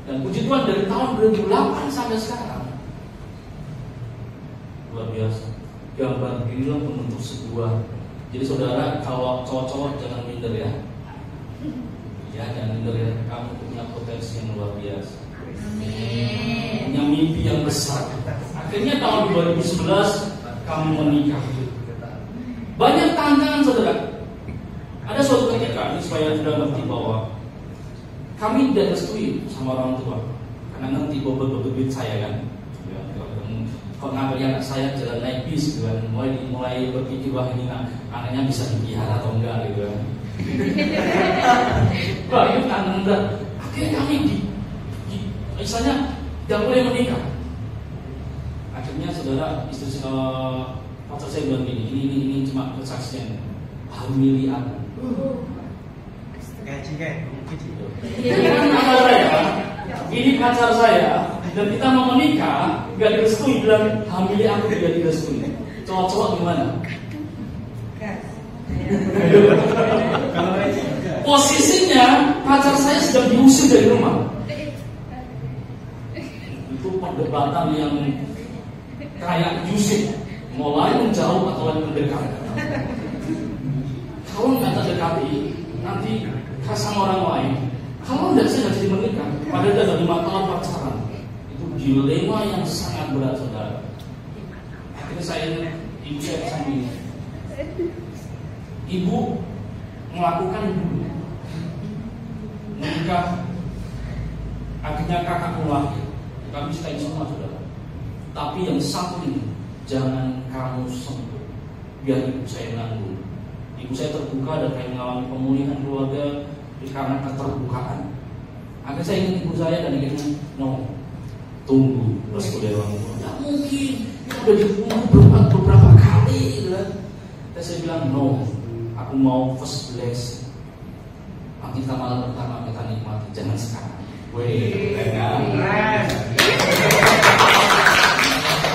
Dan puji Tuhan dari tahun 2008 sampai sekarang luar biasa. Gambar inilah membentuk sebuah. Jadi saudara kalau cowok-cowok jangan minder ya. Ya jangan minder ya. Kamu punya potensi yang luar biasa. Punya mimpi yang besar. Akhirnya tahun 2011 kamu menikah. Banyak tantangan saudara. Ada suatu ketika ini supaya sudah ngerti bahwa kami tidak restui sama orang tua karena ngerti bahwa bebet saya kan. Kalau ngambilnya anak saya jalan naik bis gitu kan, mulai berpikir wah ini anaknya bisa dipelihara atau enggak gitu kan. Wah itu tantangan berat. Akhirnya kami misalnya tidak boleh menikah. Akhirnya saudara istri pacar saya bilang ini cuma kesaksian hamili aku. Ini pacar saya dan kita mau menikah nggak direstui bilang hamili aku tidak direstui. Cowok-cowok gimana? Posisinya pacar saya sedang diusir dari rumah. Itu perdebatan yang kayak Yusuf, mulai menjauh atau mendekat. Kalau nggak terdekati, nanti sama orang lain. Kalau nggak saya jadi menikah, padahal ada 5 tahun pacaran. Itu dilema yang sangat berat saudara. Akhirnya ibu saya sambil ibu melakukan dulu menikah. Akhirnya kakakku lahir. Kami stay semua saudara. Tapi yang satu ini jangan kamu sentuh, biar ibu saya nanggung. Ibu saya terbuka dan kayak mengalami pemulihan keluarga karena keterbukaan. Akhirnya saya ingin ibu saya dan ingin no, tunggu restu dari orang tua. Tidak mungkin kita udah ditunggu beberapa kali gitu kan. Terus saya bilang no, aku mau first blessing. Nanti kita malam pertama kita nikmati, jangan sekarang. Wih, keren.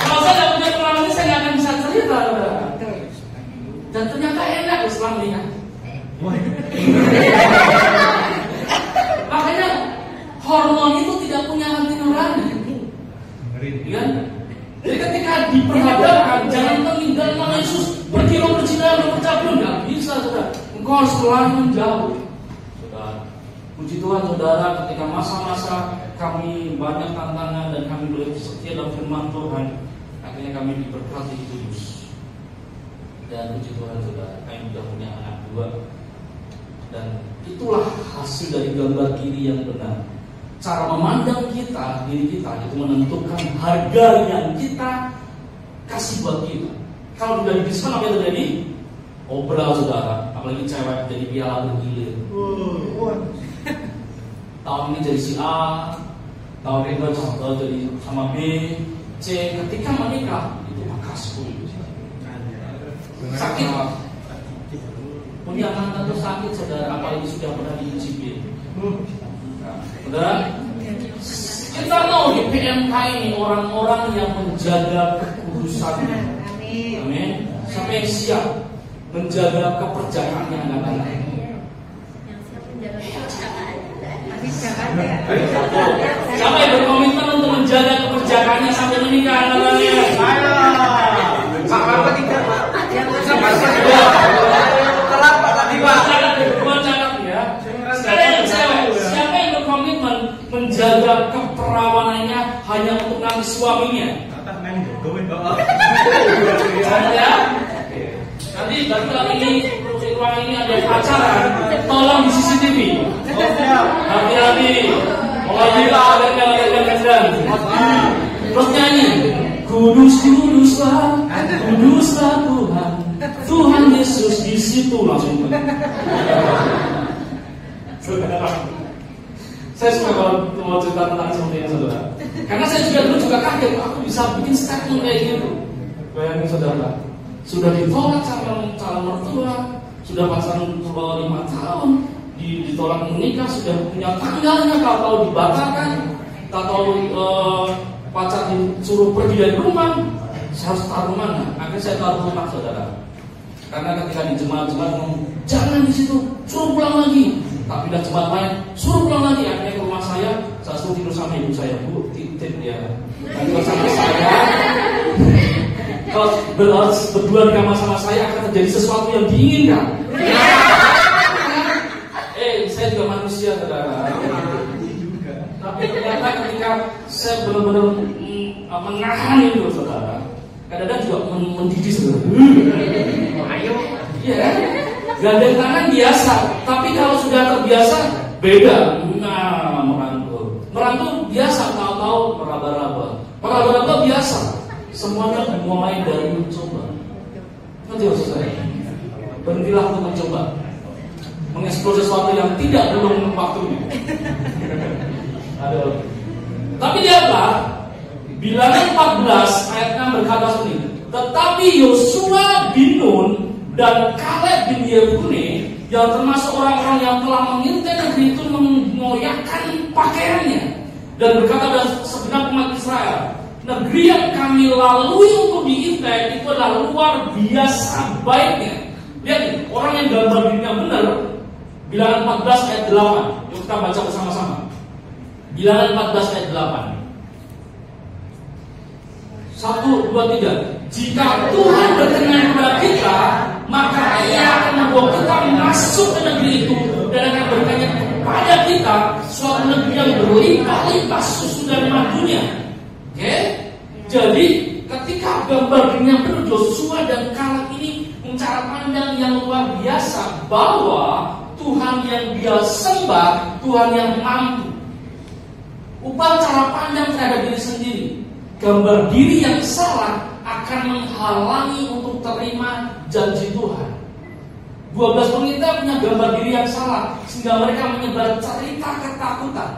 Kalau saya tidak punya pengalaman ini, saya nggak akan bisa cerita. Dan ternyata enak Islam ini kan. Makanya hormon itu tidak punya hati nurani. Kan? Jadi ketika diperhadapkan, jangan meninggal nama Yesus berkilo berjina bercabut, nggak bisa saudara. Engkau harus selalu menjauh. Puji Tuhan saudara, ketika masa-masa kami banyak tantangan dan kami boleh setia dalam firman Tuhan, akhirnya kami diberkati kudus. Dan puji Tuhan saudara, kami sudah punya anak 2. Dan itulah hasil dari gambar diri yang benar. Cara memandang kita, diri kita, itu menentukan harga yang kita kasih buat kita. Kalau sudah didiskon, apa yang terjadi? Obral saudara, apalagi cewek jadi piala bergilir. Tahun ini jadi si A, tahun ini jadi sama B, C. Ketika menikah itu makasku sakit. Punya mantan itu sakit saudara, apalagi sudah pernah dicibir. Saudara, kita tahu di PMK ini orang-orang yang menjaga kekudusannya. Amin. Sampai siap menjaga kepercayaannya anak-anak. Siapa yang berkomitmen untuk menjaga keperjakannya sampai menikah anak-anaknya? Pak Bapak tidak Pak. Buat catat ya. Sekarang yang cewek, siapa yang berkomitmen menjaga keperawanannya hanya untuk nanti suaminya? Ya. Nanti kalau ini ruang ini ada pacaran, tolong di CCTV. Hati-hati. Mulai ada terus nyanyi. Kudus-kuduslah, kuduslah Tuhan, Tuhan Yesus di situ langsung. Saya suka kalau mau cerita tentang seperti ini saudara. Karena saya juga dulu kaget, aku bisa bikin statement kayak gitu. Bayangin saudara, sudah ditolak calon mertua, sudah pacaran 5 tahun, ditolak menikah, sudah punya tanggalnya, tahu dibatalkan, tahu pacar disuruh pergi dari rumah, saya harus taruh mana? Akhirnya saya taruh rumah saudara. Karena ketika di jemaat-jemaat ngomong, jangan di situ, suruh pulang lagi. Tak pindah jemaat lain, suruh pulang lagi. Akhirnya ke rumah saya suruh tidur sama ibu saya, Bu, titip ya. Dan sama saya, kalau berdua di kamar sama saya akan terjadi sesuatu yang diinginkan. Saya juga manusia saudara. Tapi ternyata ketika saya benar-benar menahan itu saudara, kadang-kadang juga mendidih saudara. Ayo, iya. Gandeng tangan biasa, tapi kalau sudah terbiasa beda. Nah, merangkul biasa, tahu-tahu meraba-raba biasa. Semuanya mulai dari mencoba. Nanti maksud saya, berhentilah untuk mencoba, mengeksplor sesuatu yang belum waktunya. Aduh. Tapi lihatlah, Bilangan 14 ayat 6 berkata seperti ini. Tetapi Yosua bin Nun dan Kaleb bin Yefune yang termasuk orang-orang yang telah mengintai negeri itu mengoyakkan pakaiannya dan berkata pada segenap umat Israel, negeri yang kami lalui untuk diintai itu adalah luar biasa baiknya. Lihat nih, orang yang gambar dirinya benar. Bilangan 14 ayat 8. Yuk kita baca bersama-sama. Bilangan 14 ayat 8. 1, 2, 3. Jika Tuhan berkenan kepada kita, maka Ia akan membawa kita masuk ke negeri itu dan akan bertanya kepada kita suatu negeri yang berlimpah-limpah susu dan madunya. Oke? Jadi ketika gambar dirinya benar, Yosua dan Kaleb ini cara pandang yang luar biasa bahwa Tuhan yang dia sembah, Tuhan yang mampu. Ubah cara pandang terhadap diri sendiri. Gambar diri yang salah akan menghalangi untuk terima janji Tuhan. 12 pemerintah punya gambar diri yang salah sehingga mereka menyebar cerita ketakutan.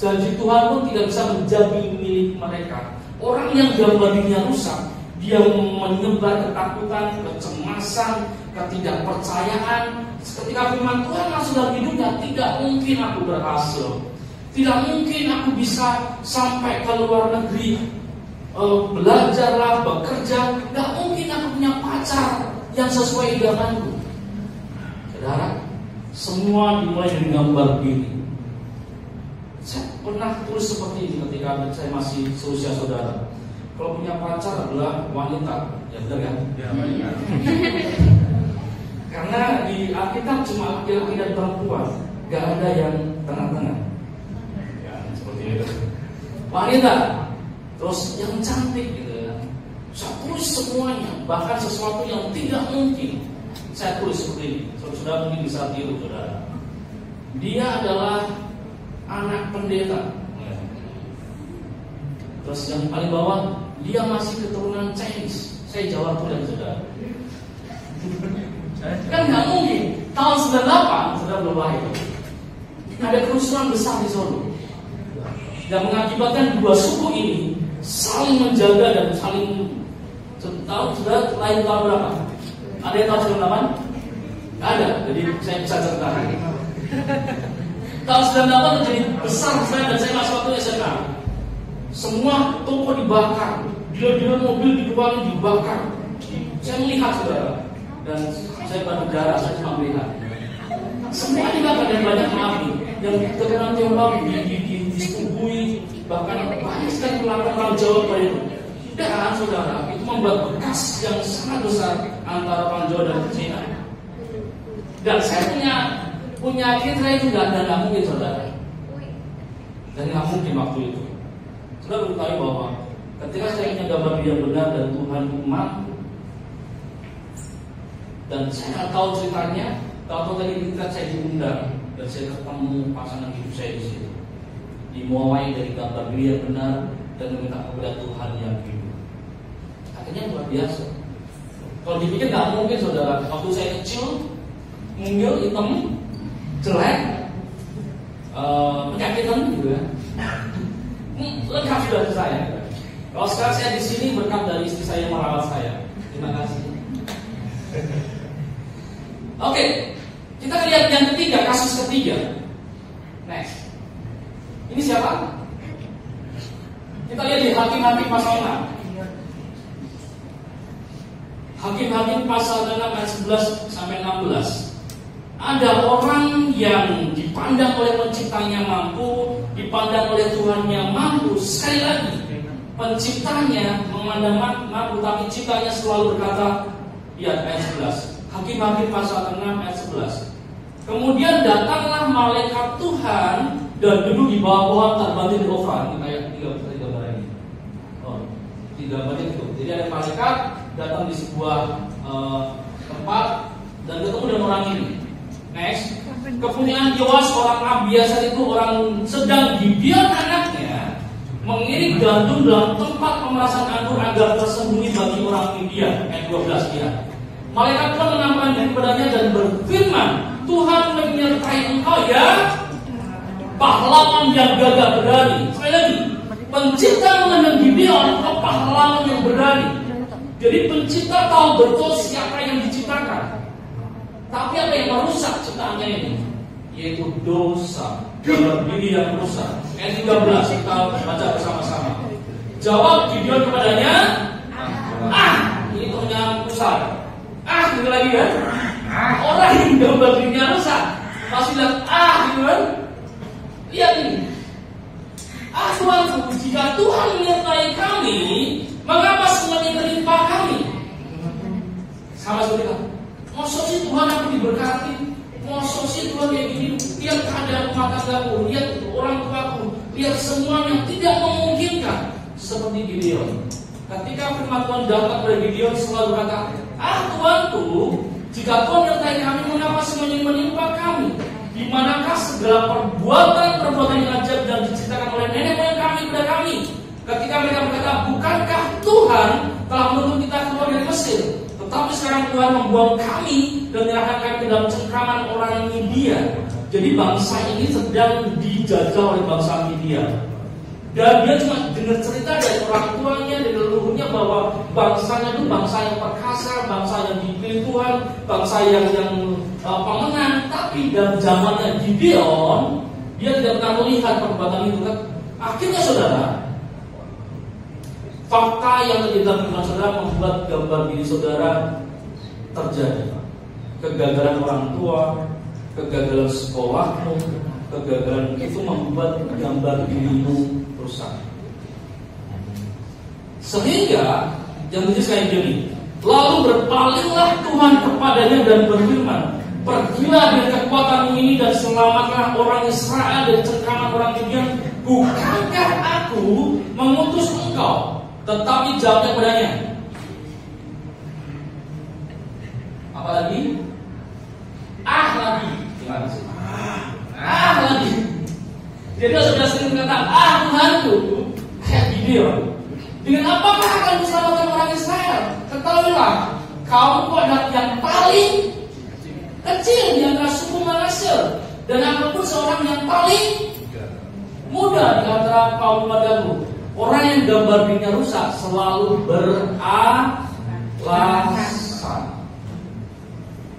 Janji Tuhan pun tidak bisa menjadi milik mereka. Orang yang gambar dirinya rusak dia menyebar ketakutan, kecemasan, ketidakpercayaan. Ketika firman Tuhan masuk dalam hidupnya, tidak mungkin aku berhasil, tidak mungkin aku bisa sampai ke luar negeri, belajarlah, bekerja, tidak mungkin aku punya pacar yang sesuai idamanku. Saudara, semua dimulai dari gambar diri. Saya pernah tulis seperti ini ketika saya masih seusia saudara. Kalau punya pacar adalah wanita, ya benar kan? Ya, wanita. Karena di Alkitab cuma laki-laki dan perempuan, gak ada yang tengah-tengah. Ya, seperti itu. Wanita, terus yang cantik gitu ya. Saya tulis semuanya, bahkan sesuatu yang tidak mungkin. Saya tulis seperti ini. Saudara mungkin bisa tiru, saudara. Dia adalah anak pendeta. Terus yang paling bawah, dia masih keturunan Chinese. Saya jawab tuh dan saudara. Kan nggak mungkin. Tahun 98 saudara belum lahir. Ada kerusuhan besar di Solo yang mengakibatkan dua suku ini saling menjaga dan saling tahu. Saudara lahir tahun berapa? Ada yang tahu 98? Ada. Jadi saya bisa ceritakan. Tahun 98 terjadi besar saya dan saya masih waktu SMA. Semua toko dibakar, dealer mobil dibakar. Saya melihat saudara, dan saya baru darah, saya cuma melihat. Semua dibakar dan banyak api yang keturunan Tionghoa disetubui, bahkan banyak sekali pelanggan Jawa pada itu. Dan saudara, itu membuat bekas yang sangat besar antara orang Jawa dan Cina. Dan saya punya kira itu nggak mungkin saudara, dan nggak mungkin waktu itu. Saudara beritahu bahwa ketika saya punya gambar dia benar dan Tuhan mampu, dan saya nggak tahu ceritanya, tahu tadi ketika saya diundang dan saya ketemu pasangan hidup saya di situ, dimulai dari gambar dia benar dan meminta kepada Tuhan yang hidup. Akhirnya luar biasa. Kalau dipikir nggak mungkin saudara, waktu saya kecil, mungil, hitam, jelek, penyakitan gitu ya. Lengkap sudah saya. Kalau sekarang saya di sini berkat dari istri saya yang merawat saya. Terima kasih. Oke, kita lihat yang ketiga, kasus ketiga. Next. Ini siapa? Kita lihat di Hakim-Hakim pasal 6. Hakim-Hakim pasal 6 ayat 11 sampai 16. Ada orang yang dipandang oleh penciptanya mampu, dipandang oleh Tuhan yang mampu. Sekali lagi, penciptanya memandang mampu, tapi ciptanya selalu berkata, lihat ayat 11. Hakim-Hakim pasal 6 ayat 11. Kemudian datanglah malaikat Tuhan dan duduk di bawah pohon terbanting di Ofra. Ini kayak tiga gambar ini. Oh, tiga gambar itu. Jadi ada malaikat datang di sebuah tempat dan ketemu dengan orang ini. Next, kepunyaan Yoas orang Abiasar itu orang sedang Gideon anaknya mengirik gandum dalam tempat pemerasan anggur agar tersembunyi bagi orang Midian. Ayat 12 dia. Malaikat Tuhan menampakkan diri kepadanya dan berfirman, Tuhan menyertai engkau ya, pahlawan yang gagah berani. Sekali lagi, pencipta mengenal Gideon, pahlawan yang berani. Jadi pencipta tahu betul siapa yang diciptakan. Tapi apa yang merusak ciptaannya ini? Yaitu dosa, gambar diri yang rusak. Ayat 13 kita baca bersama-sama. Jawab Gideon kepadanya, ini temannya besar. Gitu lagi kan? Orang yang gambar dirinya rusak masih bilang gitu kan? Lihat ini. Tuhanku, jika Tuhan menyertai kami, mengapa semuanya menimpa kami? Sama seperti itu. Masa sih Tuhan aku diberkati? Masa sih Tuhan kayak gini? Lihat keadaan rumah tanggaku, lihat orang tuaku, lihat semuanya tidak memungkinkan. Seperti Gideon. Ketika firman Tuhan datang kepada Gideon selalu berkata, Tuhanku, jika Tuhan menyertai kami, mengapa semuanya menimpa kami? Di manakah segala perbuatan yang ajaib dan diceritakan oleh nenek moyang kami kepada kami? Ketika mereka berkata, bukankah Tuhan telah menuntut kita keluar dari Mesir? Tetapi sekarang Tuhan membuang kami dan menyerahkan kami ke dalam cengkraman orang Midian. Jadi bangsa ini sedang dijajah oleh bangsa Midian. Dan dia cuma dengar cerita dari orang tuanya, dari leluhurnya bahwa bangsanya itu bangsa yang perkasa, bangsa yang dipilih Tuhan, bangsa yang pemenang. Tapi dalam zamannya Gideon, dia tidak pernah melihat perbuatan itu kan. Akhirnya saudara, fakta yang terjadi dalam kehidupan saudara membuat gambar diri saudara terjadi. Kegagalan orang tua, kegagalan sekolahmu, kegagalan itu membuat gambar dirimu rusak. Sehingga yang terjadi kayak gini. Lalu berpalinglah Tuhan kepadanya dan berfirman, pergilah dengan kekuatan ini dan selamatlah orang Israel dari cengkraman orang Midian. Bukankah aku mengutus engkau? Tetapi jawabnya padanya, apa lagi? Lagi. Gimana sih? Lagi. Jadi sudah sering berkata, Tuhanku, kayak Gideon. Dengan apakah akan diselamatkan orang Israel? Ketahuilah, kamu adalah yang paling kecil di antara suku Manasye, dan aku pun seorang yang paling muda di antara kaum padamu. Orang yang gambar dirinya rusak selalu beralasan.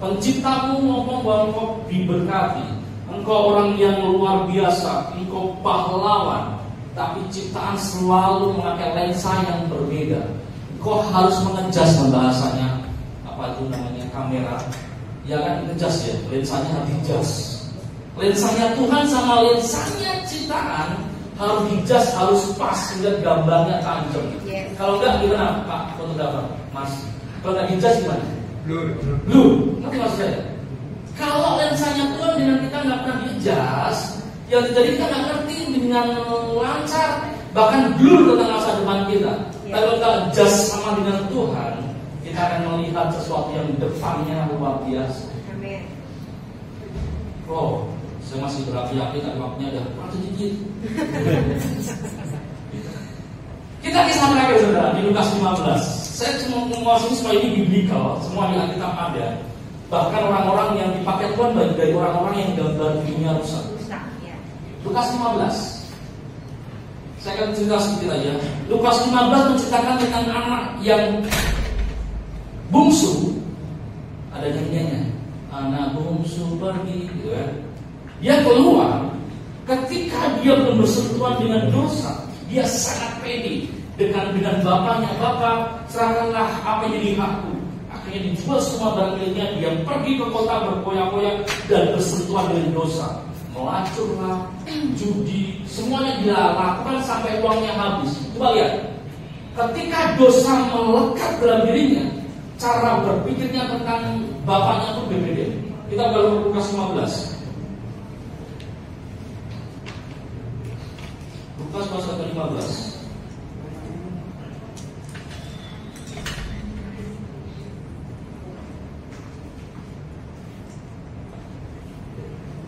Penciptamu ngomong bahwa engkau diberkati, engkau orang yang luar biasa, engkau pahlawan. Tapi ciptaan selalu memakai lensa yang berbeda. Engkau harus mengejas bahasanya, apa itu namanya, kamera. Ya kan, ngejas ya, lensanya harus dijas. Lensanya Tuhan sama lensanya ciptaan harus dijas, harus pas sehingga gambarnya tajam. Kalau enggak gimana Pak fotografer, Mas? Kalau enggak dijas gimana? Blur. Ngerti maksud saya? Kalau lensanya Tuhan dengan kita nggak pernah dijas, yang terjadi kita nggak ngerti dengan lancar, bahkan blur tentang masa depan kita. Kalau kita jas sama dengan Tuhan, kita akan melihat sesuatu yang depannya luar biasa. Amin. Oh, saya masih berapi-api kan waktunya ada sedikit. Kita kisah terakhir saudara di Lukas 15. Saya cuma menguasai supaya ini biblical, semua di Alkitab ada. Bahkan orang-orang yang dipakai Tuhan baik dari orang-orang yang gambar dirinya rusak. Lukas 15. Saya akan cerita sedikit aja. Lukas 15 menceritakan tentang anak yang bungsu. Ada nyanyiannya. Anak bungsu pergi, gitu kan. Dia keluar. Ketika dia belum bersentuhan dengan dosa, dia sangat pede dengan bapaknya. Bapak, serahkanlah apa yang jadi hakku. Akhirnya dijual semua barang miliknya. Dia pergi ke kota berkoyak-koyak dan bersentuhan dengan dosa. Melacurlah, judi, semuanya dia lakukan sampai uangnya habis. Coba lihat, ketika dosa melekat dalam dirinya, cara berpikirnya tentang bapaknya itu berbeda. Kita baru Lukas 15. Lukas pasal 15.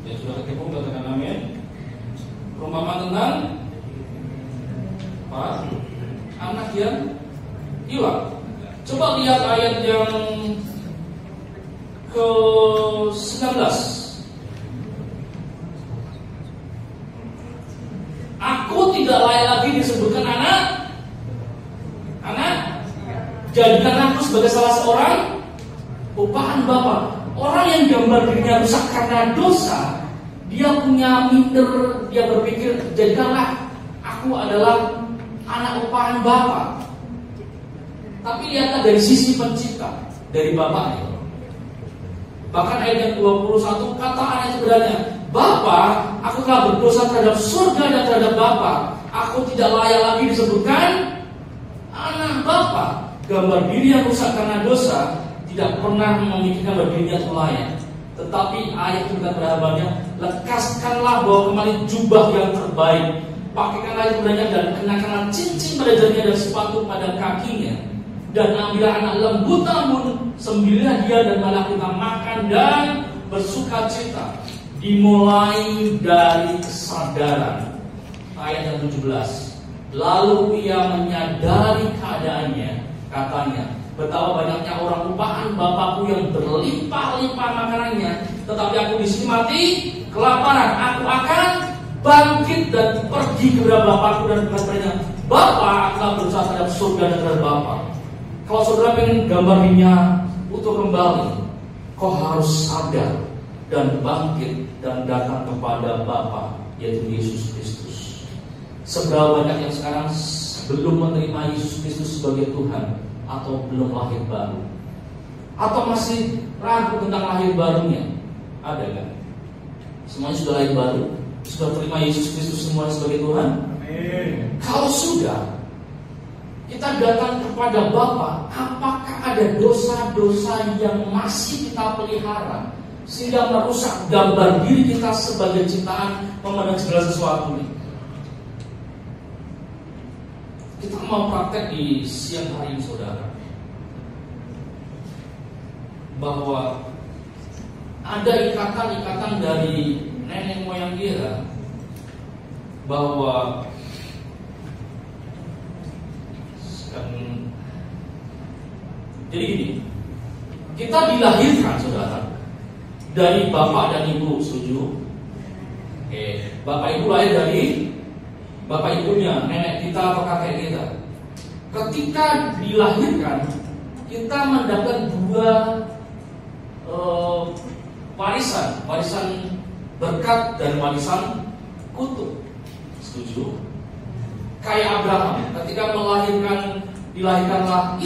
Yang sudah ketemu katakan amin. Perumpamaan tentang apa? Anak yang hilang. Coba lihat ayat yang ke-19. Aku tidak layak lagi disebutkan anak. Jadikan aku sebagai salah seorang upahan Bapa. Orang yang gambar dirinya rusak karena dosa, dia punya minder, dia berpikir, jadikanlah aku adalah anak upahan Bapa. Tapi lihatlah dari sisi pencipta, dari Bapaknya. Bahkan ayat yang 21 kata anak sebenarnya, Bapa, aku telah berdosa terhadap surga dan terhadap Bapa. Aku tidak layak lagi disebutkan anak Bapa. Gambar diri yang rusak karena dosa tidak pernah memikirkan bahwa dirinya itu layak. Tetapi ayat itu berhabannya, lekaskanlah bawa kembali jubah yang terbaik, pakaikanlah sebenarnya dan kenakanlah cincin pada jarinya dan sepatu pada kakinya, dan ambillah anak lembu tambun, sembelihlah dia dan malah kita makan dan bersuka cita. Dimulai dari kesadaran. Ayat yang 17. Lalu ia menyadari keadaannya, katanya, betapa banyaknya orang upahan Bapakku yang berlimpah-limpah makanannya, tetapi aku di sini mati kelaparan. Aku akan bangkit dan pergi kepada Bapakku dan berkata, Bapa akan berusaha terhadap surga dan terhadap Bapa. Kalau saudara pengen gambarnya utuh kembali, kau harus sadar dan bangkit dan datang kepada Bapa, yaitu Yesus Kristus. Seberapa banyak yang sekarang belum menerima Yesus Kristus sebagai Tuhan, atau belum lahir baru, atau masih ragu tentang lahir barunya? Ada kan? Semuanya sudah lahir baru, sudah terima Yesus Kristus semua sebagai Tuhan? Amin. Kalau sudah, kita datang kepada Bapa, apakah ada dosa-dosa yang masih kita pelihara sehingga merusak gambar diri kita sebagai ciptaan memandang segala sesuatu ini? Kita mau praktek di siang hari ini, saudara, bahwa ada ikatan-ikatan dari nenek moyang kita, bahwa jadi gini, kita dilahirkan, saudara, dari bapak dan ibu, setuju? Oke, bapak ibu lahir dari bapak ibunya, nenek kita atau kakek kita. Ketika dilahirkan, kita mendapat dua warisan berkat dan warisan kutuk. Setuju? Kayak Abraham, ketika dilahirkanlah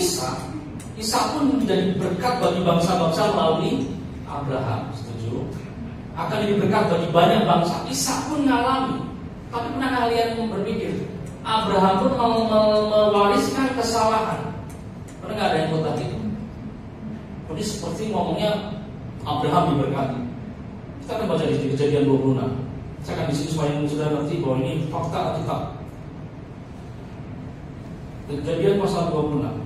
Ishak pun menjadi berkat bagi bangsa-bangsa melalui Abraham. Setuju? Akan jadi berkat bagi banyak bangsa. Ishak pun mengalami. Tapi pernah kalian berpikir, Abraham pun mewariskan kesalahan. Pernah nggak ada yang buat itu? Jadi seperti ngomongnya Abraham diberkati. Kita akan baca di Kejadian 26. Saya akan di sini supaya sudah ngerti bahwa ini fakta Alkitab. Kejadian pasal 26.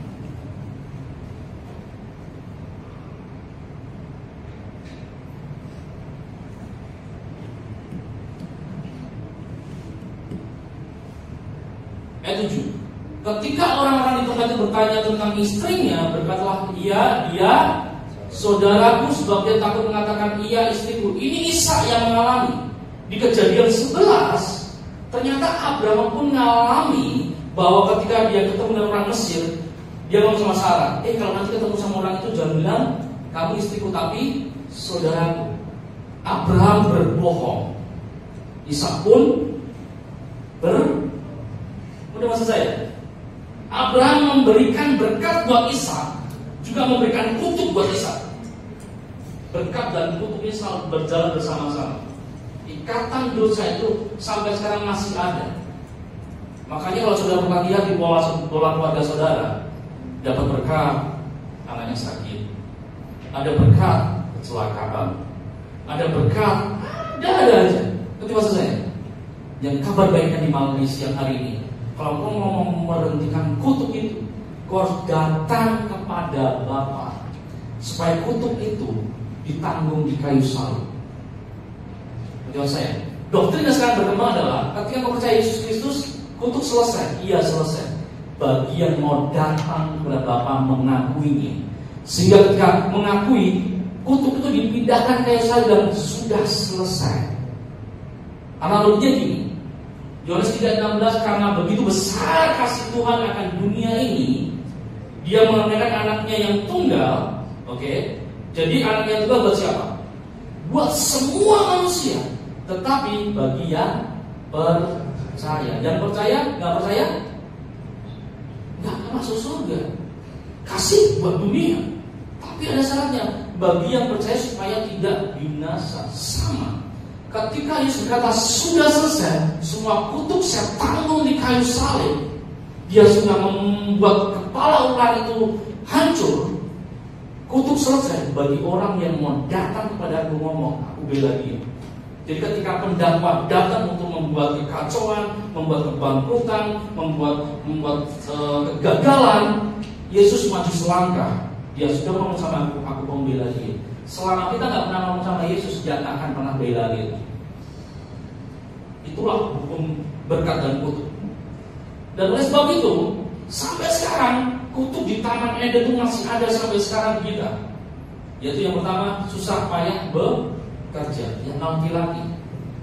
Ayat 7. Ketika orang-orang di tempat itu bertanya tentang istrinya, berkatalah dia saudaraku, sebab dia takut mengatakan ia istriku. Ini Ishak yang mengalami. Di Kejadian 11, ternyata Abraham pun mengalami bahwa ketika dia ketemu dengan orang Mesir, dia ngomong sama Sarah, kalau nanti ketemu sama orang itu jangan bilang kamu istriku, tapi saudaraku. Abraham berbohong. Ishak pun udah maksud saya, Abraham memberikan berkat buat Ishak, juga memberikan kutuk buat Ishak. Berkat dan kutuk ini selalu berjalan bersama-sama. Ikatan dosa itu sampai sekarang masih ada. Makanya kalau saudara pernah lihat di pola keluarga saudara, dapat berkat anaknya sakit, ada berkat kecelakaan, ada berkat, ada aja. Itu maksud saya. Yang kabar baiknya di malam ini, siang hari ini, kalau kau mau memberhentikan kutuk itu, kau harus datang kepada Bapa, supaya kutuk itu ditanggung di kayu salib. Menjawab saya, doktrin yang sekarang berkembang adalah ketika kau percaya Yesus Kristus, kutuk selesai. Iya selesai. Bagi yang mau datang kepada Bapa mengakuinya, sehingga ketika mengakui, kutuk itu dipindahkan kayu salib dan sudah selesai. Analoginya gini, Yohanes 3:16, karena begitu besar kasih Tuhan akan dunia ini, Dia mengaruniakan anaknya yang tunggal. Oke. Jadi anaknya yang tunggal buat siapa? Buat semua manusia, tetapi bagi yang percaya. Yang percaya, nggak percaya, nggak masuk surga. Kasih buat dunia, tapi ada syaratnya. Bagi yang percaya supaya tidak binasa. Sama. Ketika Yesus berkata sudah selesai, semua kutuk saya tanggung di kayu salib, Dia sudah membuat kepala ular itu hancur. Kutuk selesai bagi orang yang mau datang kepada aku ngomong, aku bela dia. Jadi ketika pendakwa datang untuk membuat kekacauan, membuat kebangkrutan, membuat kegagalan, Yesus maju selangkah. Dia sudah ngomong sama aku membela dia. Selama kita nggak pernah ngomong sama Yesus, dia tak akan pernah bela dia. Itulah hukum berkat dan kutuk. Dan oleh sebab itu, sampai sekarang kutuk di Taman Eden itu masih ada sampai sekarang kita. Yaitu yang pertama, susah payah bekerja, yang laki-laki.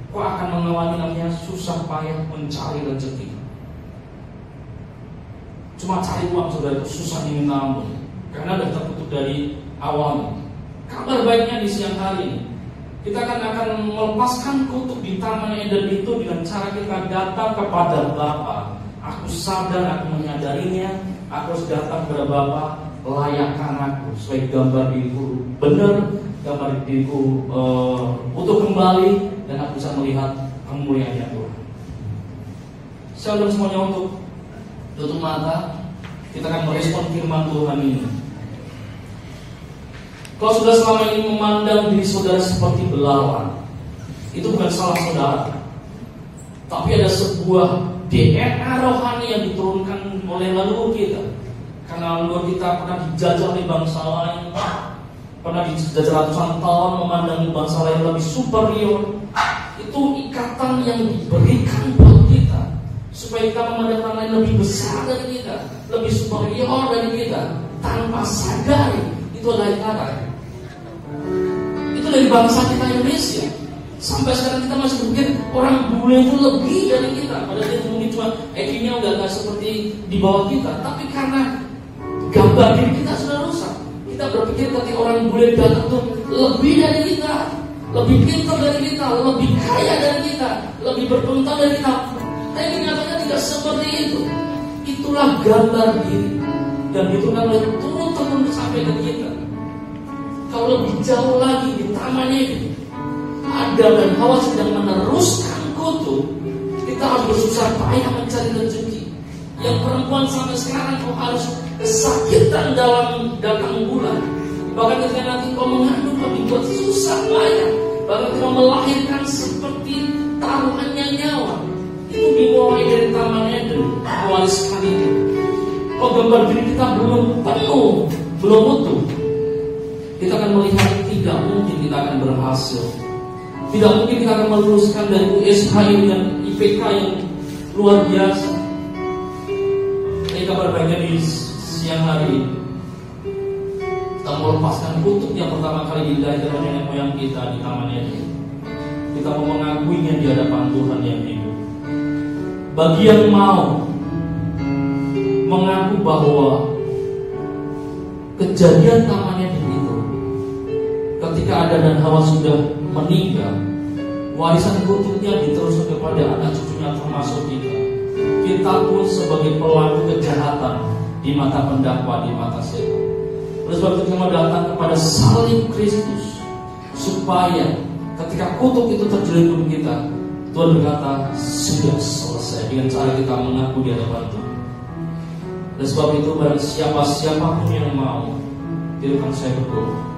kau akan mengalami namanya susah payah mencari rezeki. Cuma cari uang saudara itu susah diminta ampun, karena sudah terkutuk dari awalnya. Kabar baiknya di siang hari ini, kita akan melepaskan kutuk di Taman Eden itu dengan cara kita datang kepada Bapa. Aku sadar, aku menyadarinya, aku harus datang kepada Bapa, layakkan aku sebagai gambar diriku benar, gambar diriku utuh kembali, dan aku bisa melihat kemuliaan Tuhan. Saya undang semuanya untuk tutup mata. Kita akan merespon firman Tuhan ini. Kalau sudah selama ini memandang diri saudara seperti belalang, itu bukan salah saudara, tapi ada sebuah DNA rohani yang diturunkan oleh leluhur kita. Karena leluhur kita pernah dijajah oleh bangsa lain, pernah dijajah ratusan tahun, memandangi bangsa lain lebih superior. Itu ikatan yang diberikan buat kita, supaya kita memandang orang lain lebih besar dari kita, lebih superior dari kita, tanpa sadari itu adalah ikatan. Itu dari bangsa kita Indonesia. Sampai sekarang kita masih berpikir orang bule itu lebih dari kita, padahal dia mungkin cuma IQ-nya nggak seperti di bawah kita. Tapi karena gambar diri kita sudah rusak, kita berpikir ketika orang bule datang itu lebih dari kita, lebih pintar dari kita, lebih kaya dari kita, lebih berpengetahuan dari kita. Tapi kenyataannya tidak seperti itu. Itulah gambar diri, dan itu kan turun-turun sampai ke kita. Kalau lebih jauh lagi di taman ini, Adam dan Hawa sedang meneruskan kutuk. Kita harus bersusah payah mencari rezeki. Yang perempuan sampai sekarang kau harus kesakitan dalam datang bulan. Bahkan ketika nanti kau mengandung kau dibuat susah payah. Bahkan kau melahirkan seperti taruhannya nyawa. Itu dimulai dari Taman Eden, mewariskan itu. Kalau gambar diri kita belum penuh, belum utuh, kita akan melihat tidak mungkin kita akan berhasil. Tidak mungkin kita akan meluluskan dari USHI dan IPK yang luar biasa. Ini kabar baiknya di siang hari ini, kita melepaskan kutuk yang pertama kali dilahirkan oleh nenek moyang kita di Taman Eden. Kita mau mengakuinya di hadapan Tuhan yang hidup. Bagi yang mau mengaku bahwa kejadian Taman Eden itu, ketika Adam dan Hawa sudah meninggal, warisan kutuknya diteruskan kepada anak cucunya termasuk kita. Kita pun sebagai pelaku kejahatan di mata pendakwa, di mata setan. Oleh sebab itu kita datang kepada salib Kristus, supaya ketika kutuk itu terjadi di kita, Tuhan berkata sudah selesai, dengan cara kita mengaku di hadapan Tuhan. Oleh sebab itu barang siapapun yang mau, tidak akan saya berdoa.